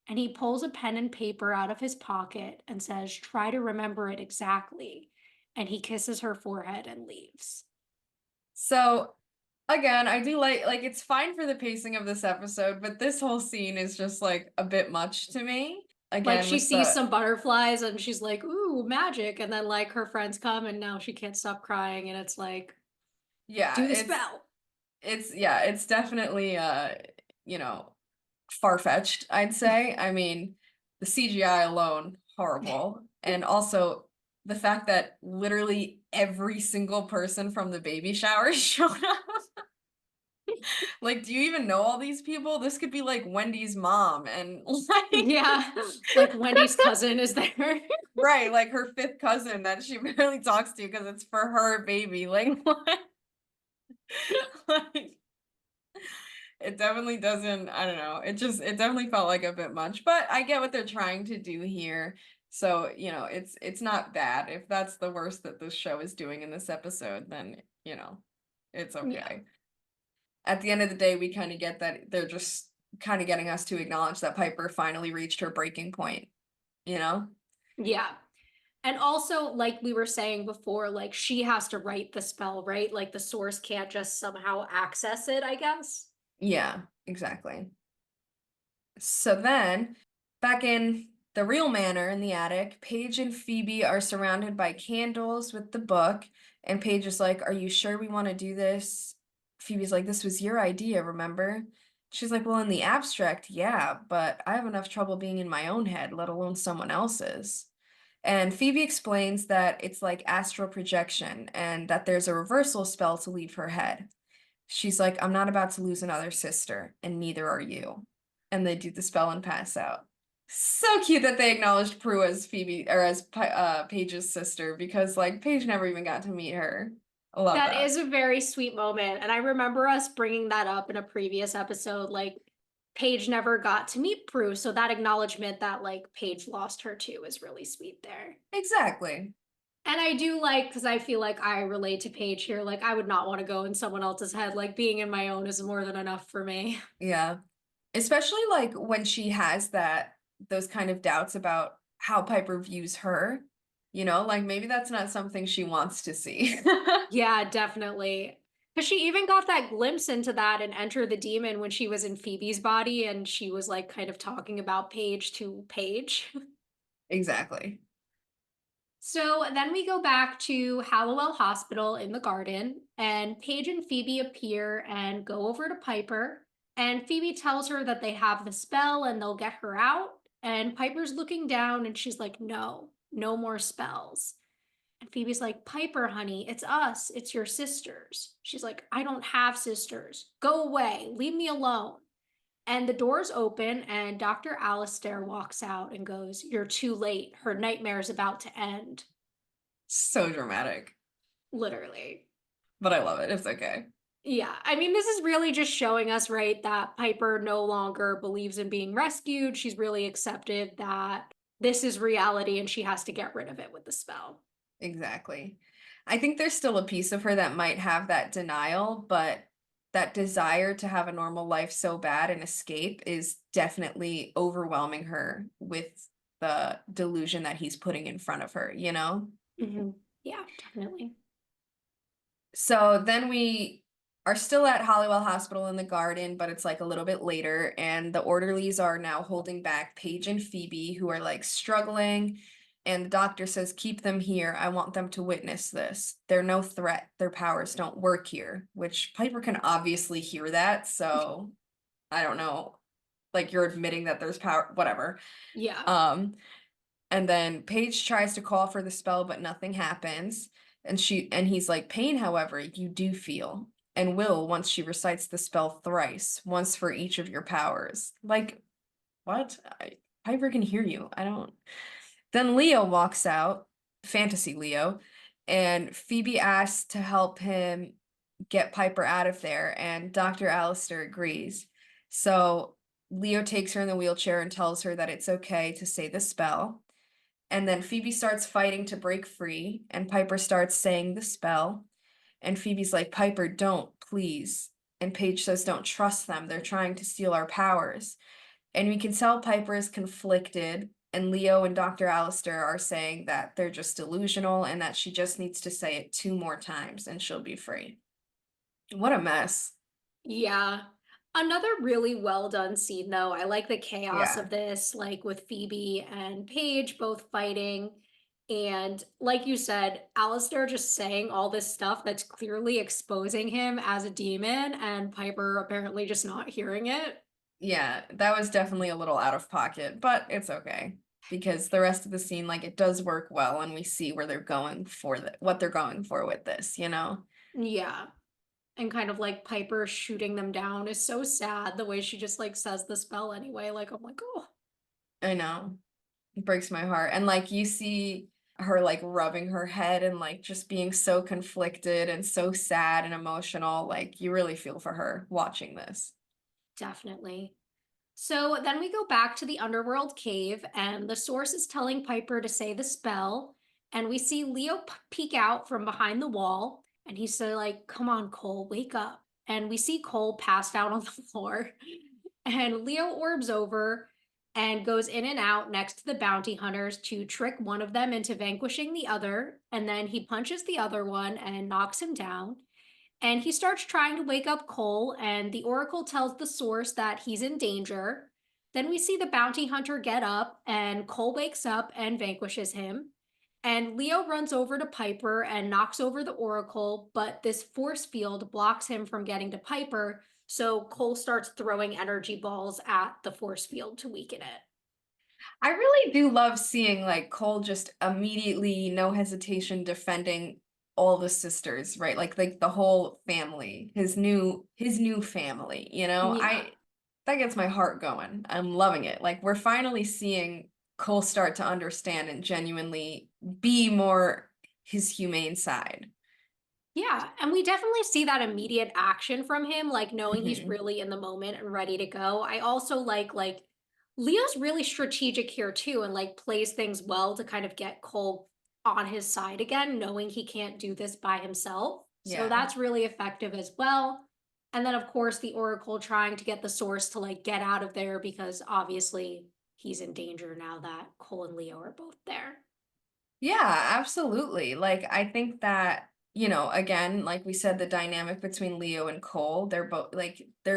And he pulls a pen and paper out of his pocket and says, "Try to remember it exactly." And he kisses her forehead and leaves. So again, I do like it's fine for the pacing of this episode, but this whole scene is just like a bit much to me. Like Again, she with sees the some butterflies and she's like, "Ooh, magic." And then like her friends come and now she can't stop crying. And it's like, yeah, do the spell. it's definitely you know, far-fetched, I'd say. I mean, the CGI alone, horrible. And also the fact that literally every single person from the baby shower showed up. Like, do you even know all these people? This could be like Wendy's mom and like Yeah. Like Wendy's cousin is there. right, like her fifth cousin that she barely talks to because it's for her baby. Like what? Like it definitely doesn't, I don't know. It definitely felt like a bit much, but I get what they're trying to do here. So, it's not bad. If that's the worst that this show is doing in this episode, then, it's Yeah. okay. At the end of the day, we kind of get that they're just kind of getting us to acknowledge that Piper finally reached her breaking point, you know? Yeah. And also, like we were saying before, like she has to write the spell, right? Like the source can't just somehow access it, I guess. Yeah, exactly. So then, back in the real manor in the attic, Paige and Phoebe are surrounded by candles with the book, and Paige is like, "Are you sure we want to do this?" Phoebe's like, "This was your idea, remember?" She's like, "Well, in the abstract, yeah, but I have enough trouble being in my own head, let alone someone else's." And Phoebe explains that it's like astral projection and that there's a reversal spell to leave her head. She's like, "I'm not about to lose another sister, and neither are you." And they do the spell and pass out. So cute that they acknowledged Prue as Phoebe or as Paige's sister because like Paige never even got to meet her. I love That that. is a very sweet moment. And I remember us bringing that up in a previous episode. Like, Paige never got to meet Prue. So that acknowledgement that, like, Paige lost her too is really sweet there. Exactly. And I do like, because I feel like I relate to Paige here. Like, I would not want to go in someone else's head. Like, being in my own is more than enough for me. Yeah. Especially like when she has those kind of doubts about how Piper views her, like maybe that's not something she wants to see. Yeah, definitely. Because she even got that glimpse into that and Enter the Demon when she was in Phoebe's body and she was like kind of talking about Paige to Paige. Exactly. So then we go back to Hallowell Hospital in the garden, and Paige and Phoebe appear and go over to Piper. And Phoebe tells her that they have the spell and they'll get her out. And Piper's looking down and she's like, "No, no more spells." And Phoebe's like, "Piper, honey, it's us. It's your sisters." She's like, "I don't have sisters. Go away. Leave me alone." And the doors open, and Dr. Alistair walks out and goes, "You're too late. Her nightmare's about to end." So dramatic, Literally. but I love it. It's okay. Yeah. I mean, this is really just showing us, right, that Piper no longer believes in being rescued. She's really accepted that this is reality and she has to get rid of it with the spell. Exactly. I think there's still a piece of her that might have that denial, but that desire to have a normal life so bad and escape is definitely overwhelming her with the delusion that he's putting in front of her, you know? Hmm. Yeah, definitely. So then we are still at Hollywell Hospital in the garden, but it's like a little bit later, and the orderlies are now holding back Paige and Phoebe, who are like struggling. And the doctor says, "Keep them here. I want them to witness this. They're no threat. Their powers don't work here," which Piper can obviously hear that. So I don't know. Like you're admitting that there's power, whatever. Yeah. Um, and then Paige tries to call for the spell, but nothing happens. And he's like, "Pain, however, you do feel, and will once she recites the spell thrice, once for each of your powers." Like, what? Piper can hear you. I don't. Then Leo walks out, fantasy Leo, and Phoebe asks to help him get Piper out of there, and Dr. Alistair agrees. So Leo takes her in the wheelchair and tells her that it's okay to say the spell. And then Phoebe starts fighting to break free, and Piper starts saying the spell. And Phoebe's like, Piper, don't, please. And Paige says, don't trust them. They're trying to steal our powers. And we can tell Piper is conflicted. And Leo and Dr. Alistair are saying that they're just delusional and that she just needs to say it 2 more times and she'll be free. What a mess. Yeah. Another really well done scene, though. I like the chaos Yeah. of this, like with Phoebe and Paige both fighting. And like you said, Alistair just saying all this stuff that's clearly exposing him as a demon, and Piper apparently just not hearing it. Yeah, that was definitely a little out of pocket, but it's okay because the rest of the scene, like, it does work well and we see where they're going for what they're going for with this, you know? Yeah. And kind of like Piper shooting them down is so sad the way she just like says the spell anyway. Like, I'm like, oh, I know. It breaks my heart. And like you see her like rubbing her head and like just being so conflicted and so sad and emotional. Like you really feel for her watching this. definitely. So then we go back to the underworld cave, and the source is telling Piper to say the spell. And we see Leo peek out from behind the wall, and he's so like, "Come on, Cole, wake up." And we see Cole passed out on the floor, and Leo orbs over and goes in and out next to the bounty hunters to trick one of them into vanquishing the other. And then he punches the other one and knocks him down. And he starts trying to wake up Cole, and the Oracle tells the source that he's in danger. Then we see the bounty hunter get up, and Cole wakes up and vanquishes him. And Leo runs over to Piper and knocks over the Oracle, but this force field blocks him from getting to Piper. So Cole starts throwing energy balls at the force field to weaken it. I really do love seeing like Cole just immediately, no hesitation, defending all the sisters, right? Like the whole family, his new family, you know? Yeah. I that gets my heart going. I'm loving it. Like we're finally seeing Cole start to understand and genuinely be more his humane side. Yeah, and we definitely see that immediate action from him, like knowing he's Hmm. really in the moment and ready to go. I also like Leo's really strategic here too and like plays things well to kind of get Cole on his side again, knowing he can't do this by himself. So Yeah. that's really effective as well. And then of course the Oracle trying to get the source to like get out of there because obviously he's in danger now that Cole and Leo are both there. Yeah, absolutely. Like I think that, again, like we said, the dynamic between Leo and Cole, they're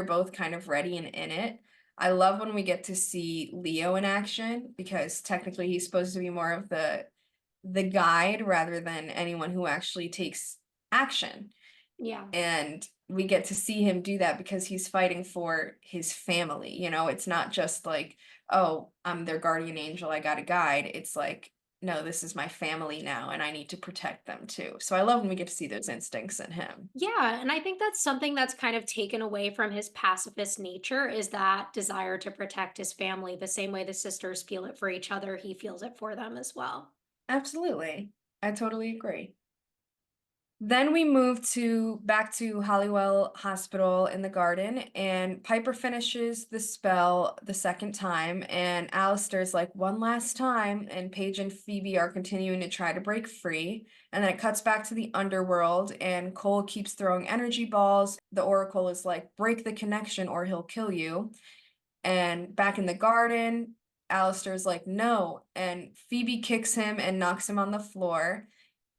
both kind of ready and in it. I love when we get to see Leo in action because technically he's supposed to be more of the guide rather than anyone who actually takes action. Yeah. And we get to see him do that because he's fighting for his family. It's not just like, oh, I'm their guardian angel, I got a guide. It's like, no, this is my family now, and I need to protect them too. So I love when we get to see those instincts in him. Yeah, and I think that's something that's kind of taken away from his pacifist nature is that desire to protect his family. The same way the sisters feel it for each other, he feels it for them as well. Absolutely. I totally agree. Then we move to back to Hollywell Hospital in the garden, and Piper finishes the spell the second time, and Alistair's like, one last time, and Paige and Phoebe are continuing to try to break free. And then it cuts back to the underworld, and Cole keeps throwing energy balls. The Oracle is like, break the connection or he'll kill you. And back in the garden, Alistair's like, no, and Phoebe kicks him and knocks him on the floor.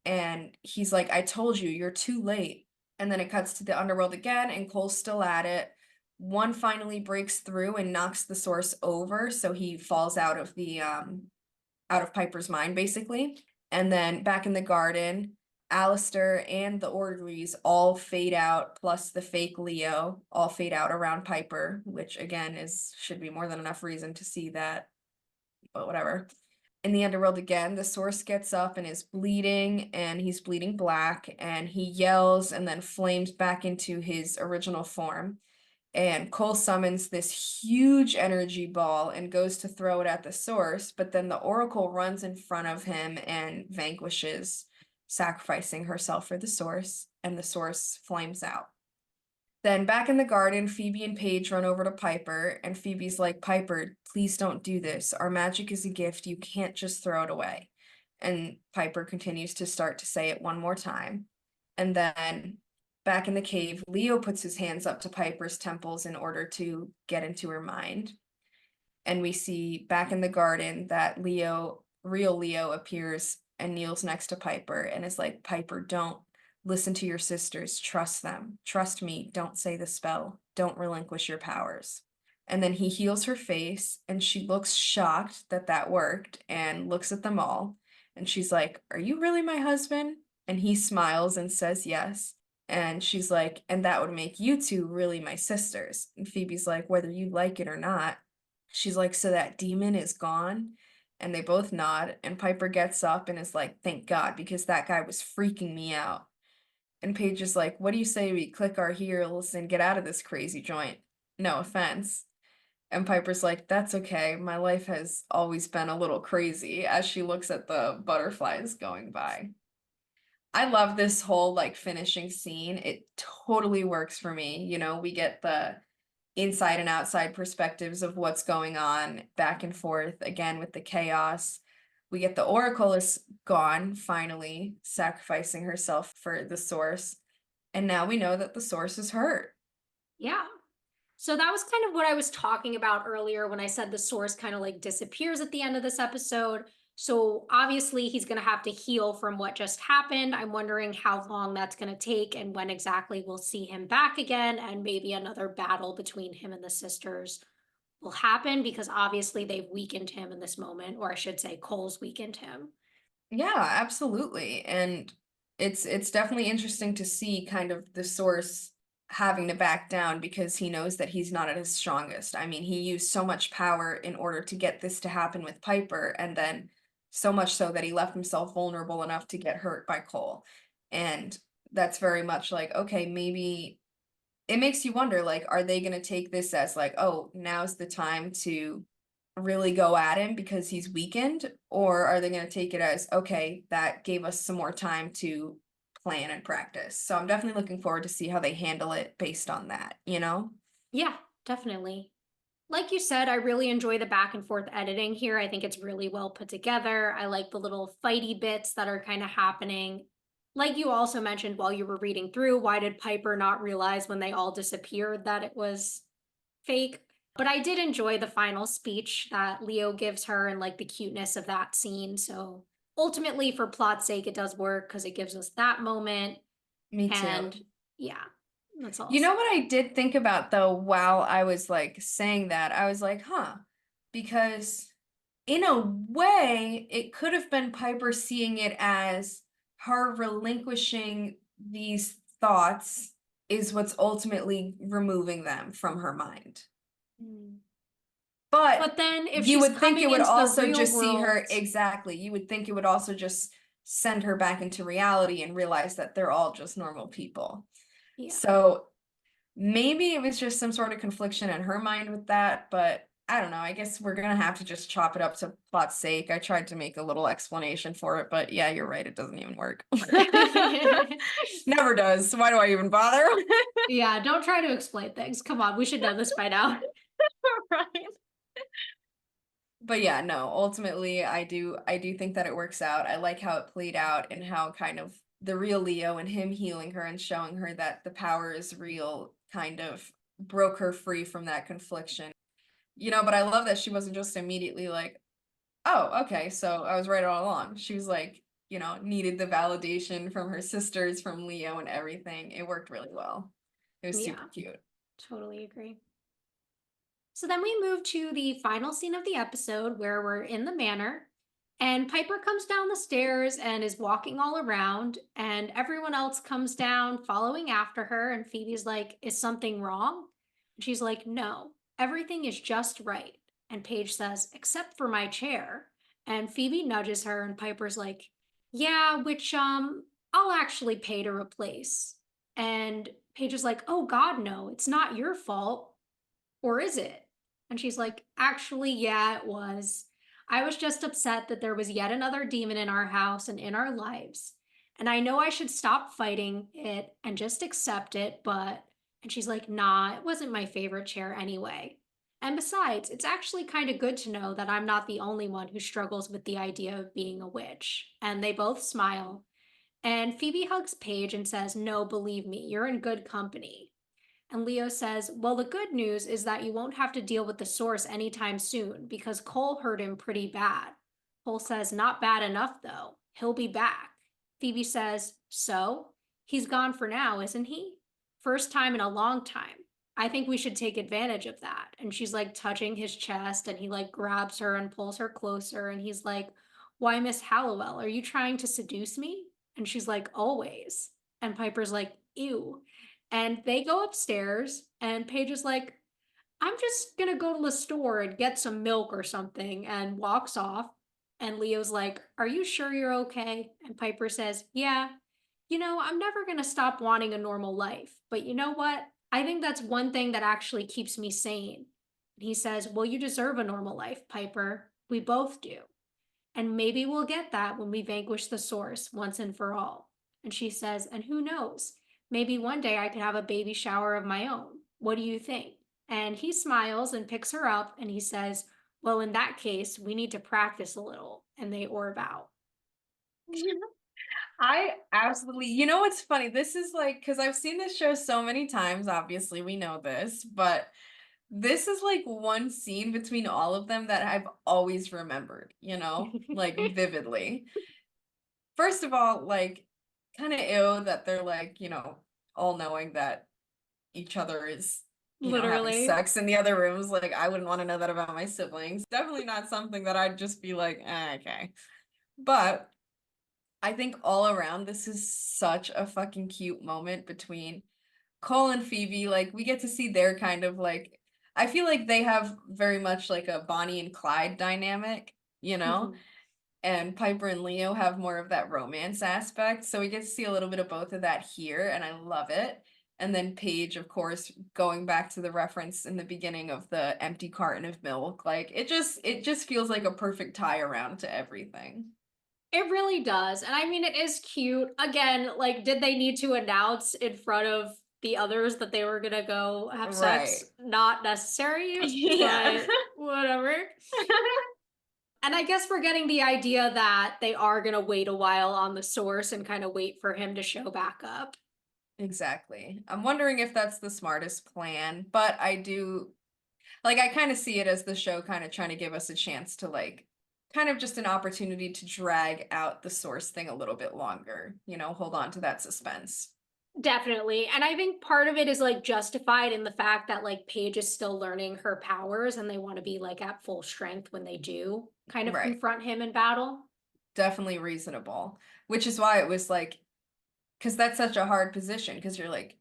And he's like, I told you, you're too late. And then it cuts to the underworld again, and Cole's still at it. One finally breaks through and knocks the source over, so he falls out of Piper's mind, basically. And then back in the garden, Alistair and the orderlies all fade out, plus the fake Leo all fade out around Piper, which again should be more than enough reason to see that, but whatever. In the underworld again, the source gets up and is bleeding, and he's bleeding black, and he yells and then flames back into his original form. And Cole summons this huge energy ball and goes to throw it at the source, but then the Oracle runs in front of him and vanquishes, sacrificing herself for the source, and the source flames out. Then back in the garden, Phoebe and Paige run over to Piper, and Phoebe's like, Piper, please don't do this. Our magic is a gift. You can't just throw it away. And Piper continues to start to say it one more time. And then back in the cave, Leo puts his hands up to Piper's temples in order to get into her mind. And we see back in the garden that Leo, real Leo, appears and kneels next to Piper and is like, Piper, don't listen to your sisters. Trust them. Trust me. Don't say the spell. Don't relinquish your powers. And then he heals her face, and she looks shocked that that worked and looks at them all. And she's like, are you really my husband? And he smiles and says yes. And she's like, and that would make you two really my sisters. And Phoebe's like, whether you like it or not. She's like, so that demon is gone? And they both nod, and Piper gets up and is like, thank God, because that guy was freaking me out. And Paige is like, what do you say we click our heels and get out of this crazy joint? No offense. And Piper's like, that's okay. My life has always been a little crazy, as she looks at the butterflies going by. I love this whole like finishing scene. It totally works for me. You know, we get the inside and outside perspectives of what's going on back and forth again with the chaos. We get the Oracle is gone, finally, sacrificing herself for the source. And now we know that the source is hurt. Yeah. So that was kind of what I was talking about earlier when I said the source kind of like disappears at the end of this episode. So obviously he's going to have to heal from what just happened. I'm wondering how long that's going to take and when exactly we'll see him back again, and maybe another battle between him and the sisters will happen, because obviously they've weakened him in this moment, or I should say Cole's weakened him. Yeah, absolutely. And it's definitely interesting to see kind of the source having to back down because he knows that he's not at his strongest. I mean, he used so much power in order to get this to happen with Piper, and then so much so that he left himself vulnerable enough to get hurt by Cole. And that's very much like, okay, maybe it makes you wonder, like, are they going to take this as like, oh, now's the time to really go at him because he's weakened, or are they going to take it as, okay, that gave us some more time to plan and practice? So I'm definitely looking forward to see how they handle it based on that, you know? Yeah, definitely. Like you said, I really enjoy the back and forth editing here. I think it's really well put together. I like the little fighty bits that are kind of happening. Like you also mentioned while you were reading through, why did Piper not realize when they all disappeared that it was fake? But I did enjoy the final speech that Leo gives her and like the cuteness of that scene. So ultimately, for plot's sake, it does work because it gives us that moment. Me too. And yeah, that's all I'll You know say. what I did think about though while I was like saying that? I was like, huh, because in a way, it could have been Piper seeing it as her relinquishing these thoughts is what's ultimately removing them from her mind. Mm. But But then if you she's would think it coming would into the also real just see world, her exactly. You would think it would also just send her back into reality and realize that they're all just normal people. yeah. So maybe it was just some sort of confliction in her mind with that, but I don't know. I guess we're gonna have to just chop it up to plot's sake. I tried to make a little explanation for it, but yeah, you're right. It doesn't even work. Never does. Why do I even bother? Yeah, don't try to explain things. Come on, we should know this by now. Right. But yeah, no, ultimately I do think that it works out. I like how it played out and how kind of the real Leo and him healing her and showing her that the power is real kind of broke her free from that confliction. You know, but I love that she wasn't just immediately like, "Oh, okay, so I was right all along." She was like, you know, needed the validation from her sisters, from Leo and everything. It worked really well. It was super Yeah, cute. totally agree. So then we move to the final scene of the episode where we're in the manor, and Piper comes down the stairs and is walking all around, and everyone else comes down following after her. And Phoebe's like, is something wrong? And she's like, no, everything is just right. And Paige says, except for my chair. And Phoebe nudges her, and Piper's like, yeah, which I'll actually pay to replace. And Paige is like, oh God, no, it's not your fault. Or is it? And she's like, actually, yeah, it was. I was just upset that there was yet another demon in our house and in our lives. And I know I should stop fighting it and just accept it, but And she's like, nah, it wasn't my favorite chair anyway. And besides, it's actually kind of good to know that I'm not the only one who struggles with the idea of being a witch. And they both smile. And Phoebe hugs Paige and says, no, believe me, you're in good company. And Leo says, well, the good news is that you won't have to deal with the source anytime soon because Cole hurt him pretty bad. Cole says, not bad enough, though. He'll be back. Phoebe says, so? He's gone for now, isn't he? First time in a long time. I think we should take advantage of that. And she's like touching his chest, and he like grabs her and pulls her closer. And he's like, why, Miss Hallowell, are you trying to seduce me? And she's like, always. And Piper's like, ew. And they go upstairs, and Paige is like, I'm just gonna go to the store and get some milk or something, and walks off. And Leo's like, are you sure you're okay? And Piper says, yeah. I'm never gonna stop wanting a normal life. But you know what? I think that's one thing that actually keeps me sane. And he says, well, you deserve a normal life, Piper. We both do. And maybe we'll get that when we vanquish the source once and for all. And she says, and who knows? Maybe one day I could have a baby shower of my own. What do you think? And he smiles and picks her up and he says, well, in that case, we need to practice a little. And they orb out. I absolutely, you know what's funny? This is like, because I've seen this show so many times, obviously, we know this, but this is like one scene between all of them that I've always remembered, like vividly. First of all, like, kind of ill that they're like, all knowing that each other is, having Literally. sex in the other rooms. Like, I wouldn't want to know that about my siblings. Definitely not something that I'd just be like, okay. But I think all around, this is such a fucking cute moment between Cole and Phoebe. Like, we get to see their kind of like, I feel like they have very much like a Bonnie and Clyde dynamic, you know? Mhm. And Piper and Leo have more of that romance aspect. So we get to see a little bit of both of that here, and I love it. And then Paige, of course, going back to the reference in the beginning of the empty carton of milk, like it just feels like a perfect tie around to everything. It really does. And I mean, it is cute. Again, like, did they need to announce in front of the others that they were gonna go have sex? Right. Not necessary, Yeah. but whatever. And I guess we're getting the idea that they are gonna wait a while on the source and kind of wait for him to show back up. Exactly. I'm wondering if that's the smartest plan, but I do like I kind of see it as the show kind of trying to give us a chance to like kind of just an opportunity to drag out the source thing a little bit longer, hold on to that suspense. Definitely. And I think part of it is like justified in the fact that like Paige is still learning her powers and they want to be like at full strength when they do kind of Right. confront him in battle. Definitely reasonable. Which is why it was like, because that's such a hard position, because you're like,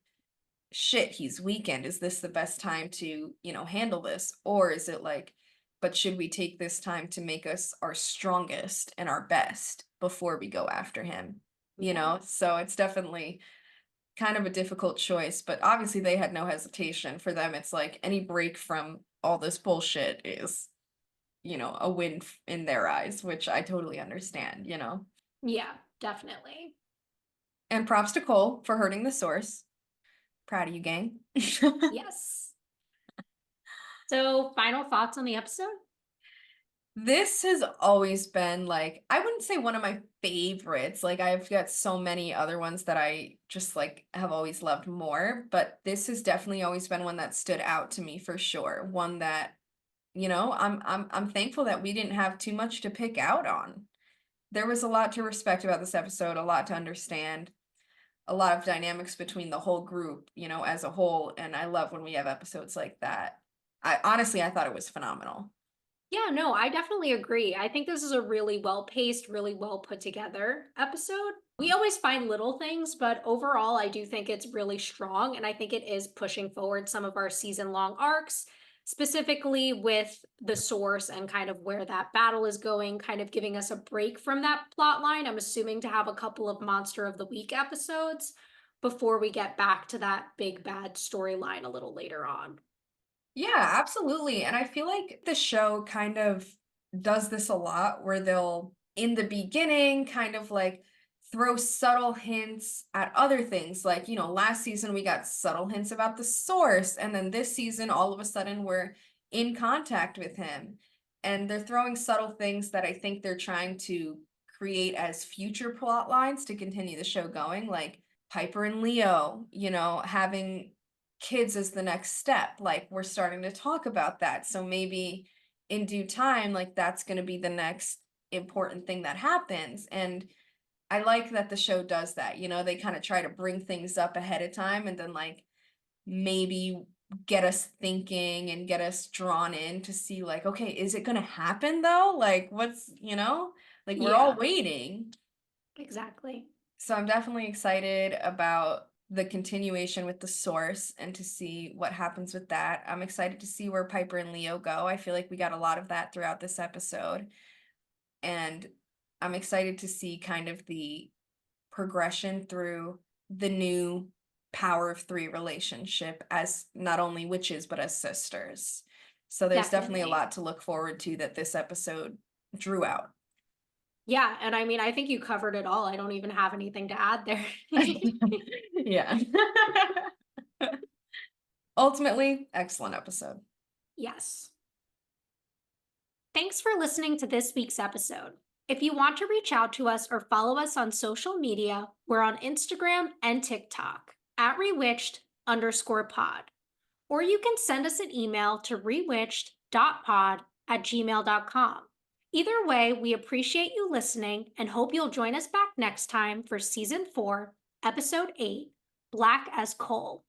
shit, he's weakened. Is this the best time to, handle this? Or is it like, but should we take this time to make us our strongest and our best before we go after him? Yeah. So it's definitely kind of a difficult choice, but obviously they had no hesitation. For them, it's like any break from all this bullshit is, a win in their eyes, which I totally understand. Yeah, definitely. And props to Cole for hurting the source. Proud of you, gang. Yes. So, final thoughts on the episode? This has always been like, I wouldn't say one of my favorites. Like, I've got so many other ones that I just like have always loved more, but this has definitely always been one that stood out to me for sure. One that, I'm thankful that we didn't have too much to pick out on. There was a lot to respect about this episode, a lot to understand, a lot of dynamics between the whole group, as a whole, and I love when we have episodes like that. I thought it was phenomenal. Yeah, no, I definitely agree. I think this is a really well paced, really well put together episode. We always find little things, but overall, I do think it's really strong. And I think it is pushing forward some of our season long arcs, specifically with the source and kind of where that battle is going, kind of giving us a break from that plot line. I'm assuming to have a couple of Monster of the Week episodes before we get back to that big bad storyline a little later on. Yeah, absolutely. And I feel like the show kind of does this a lot where they'll, in the beginning, kind of like throw subtle hints at other things. Like, last season we got subtle hints about the source, and then this season, all of a sudden, we're in contact with him. And they're throwing subtle things that I think they're trying to create as future plot lines to continue the show going, like Piper and Leo, having kids as the next step. Like, we're starting to talk about that. So maybe in due time, like, that's going to be the next important thing that happens. And I like that the show does that. They kind of try to bring things up ahead of time and then like maybe get us thinking and get us drawn in to see like, okay, is it going to happen though? Like like we're all Yeah, waiting. exactly. So I'm definitely excited about the continuation with the source and to see what happens with that. I'm excited to see where Piper and Leo go. I feel like we got a lot of that throughout this episode. And I'm excited to see kind of the progression through the new power of three relationship as not only witches but as sisters. So there's definitely a Definitely. lot to look forward to that this episode drew out. Yeah, and I mean, I think you covered it all. I don't even have anything to add there. Yeah. Ultimately, excellent episode. Yes. Thanks for listening to this week's episode. If you want to reach out to us or follow us on social media, we're on Instagram and TikTok at rewitched_pod. Or you can send us an email to rewitched.pod@gmail.com. Either way, we appreciate you listening and hope you'll join us back next time for season 4, episode 8, Black as Coal.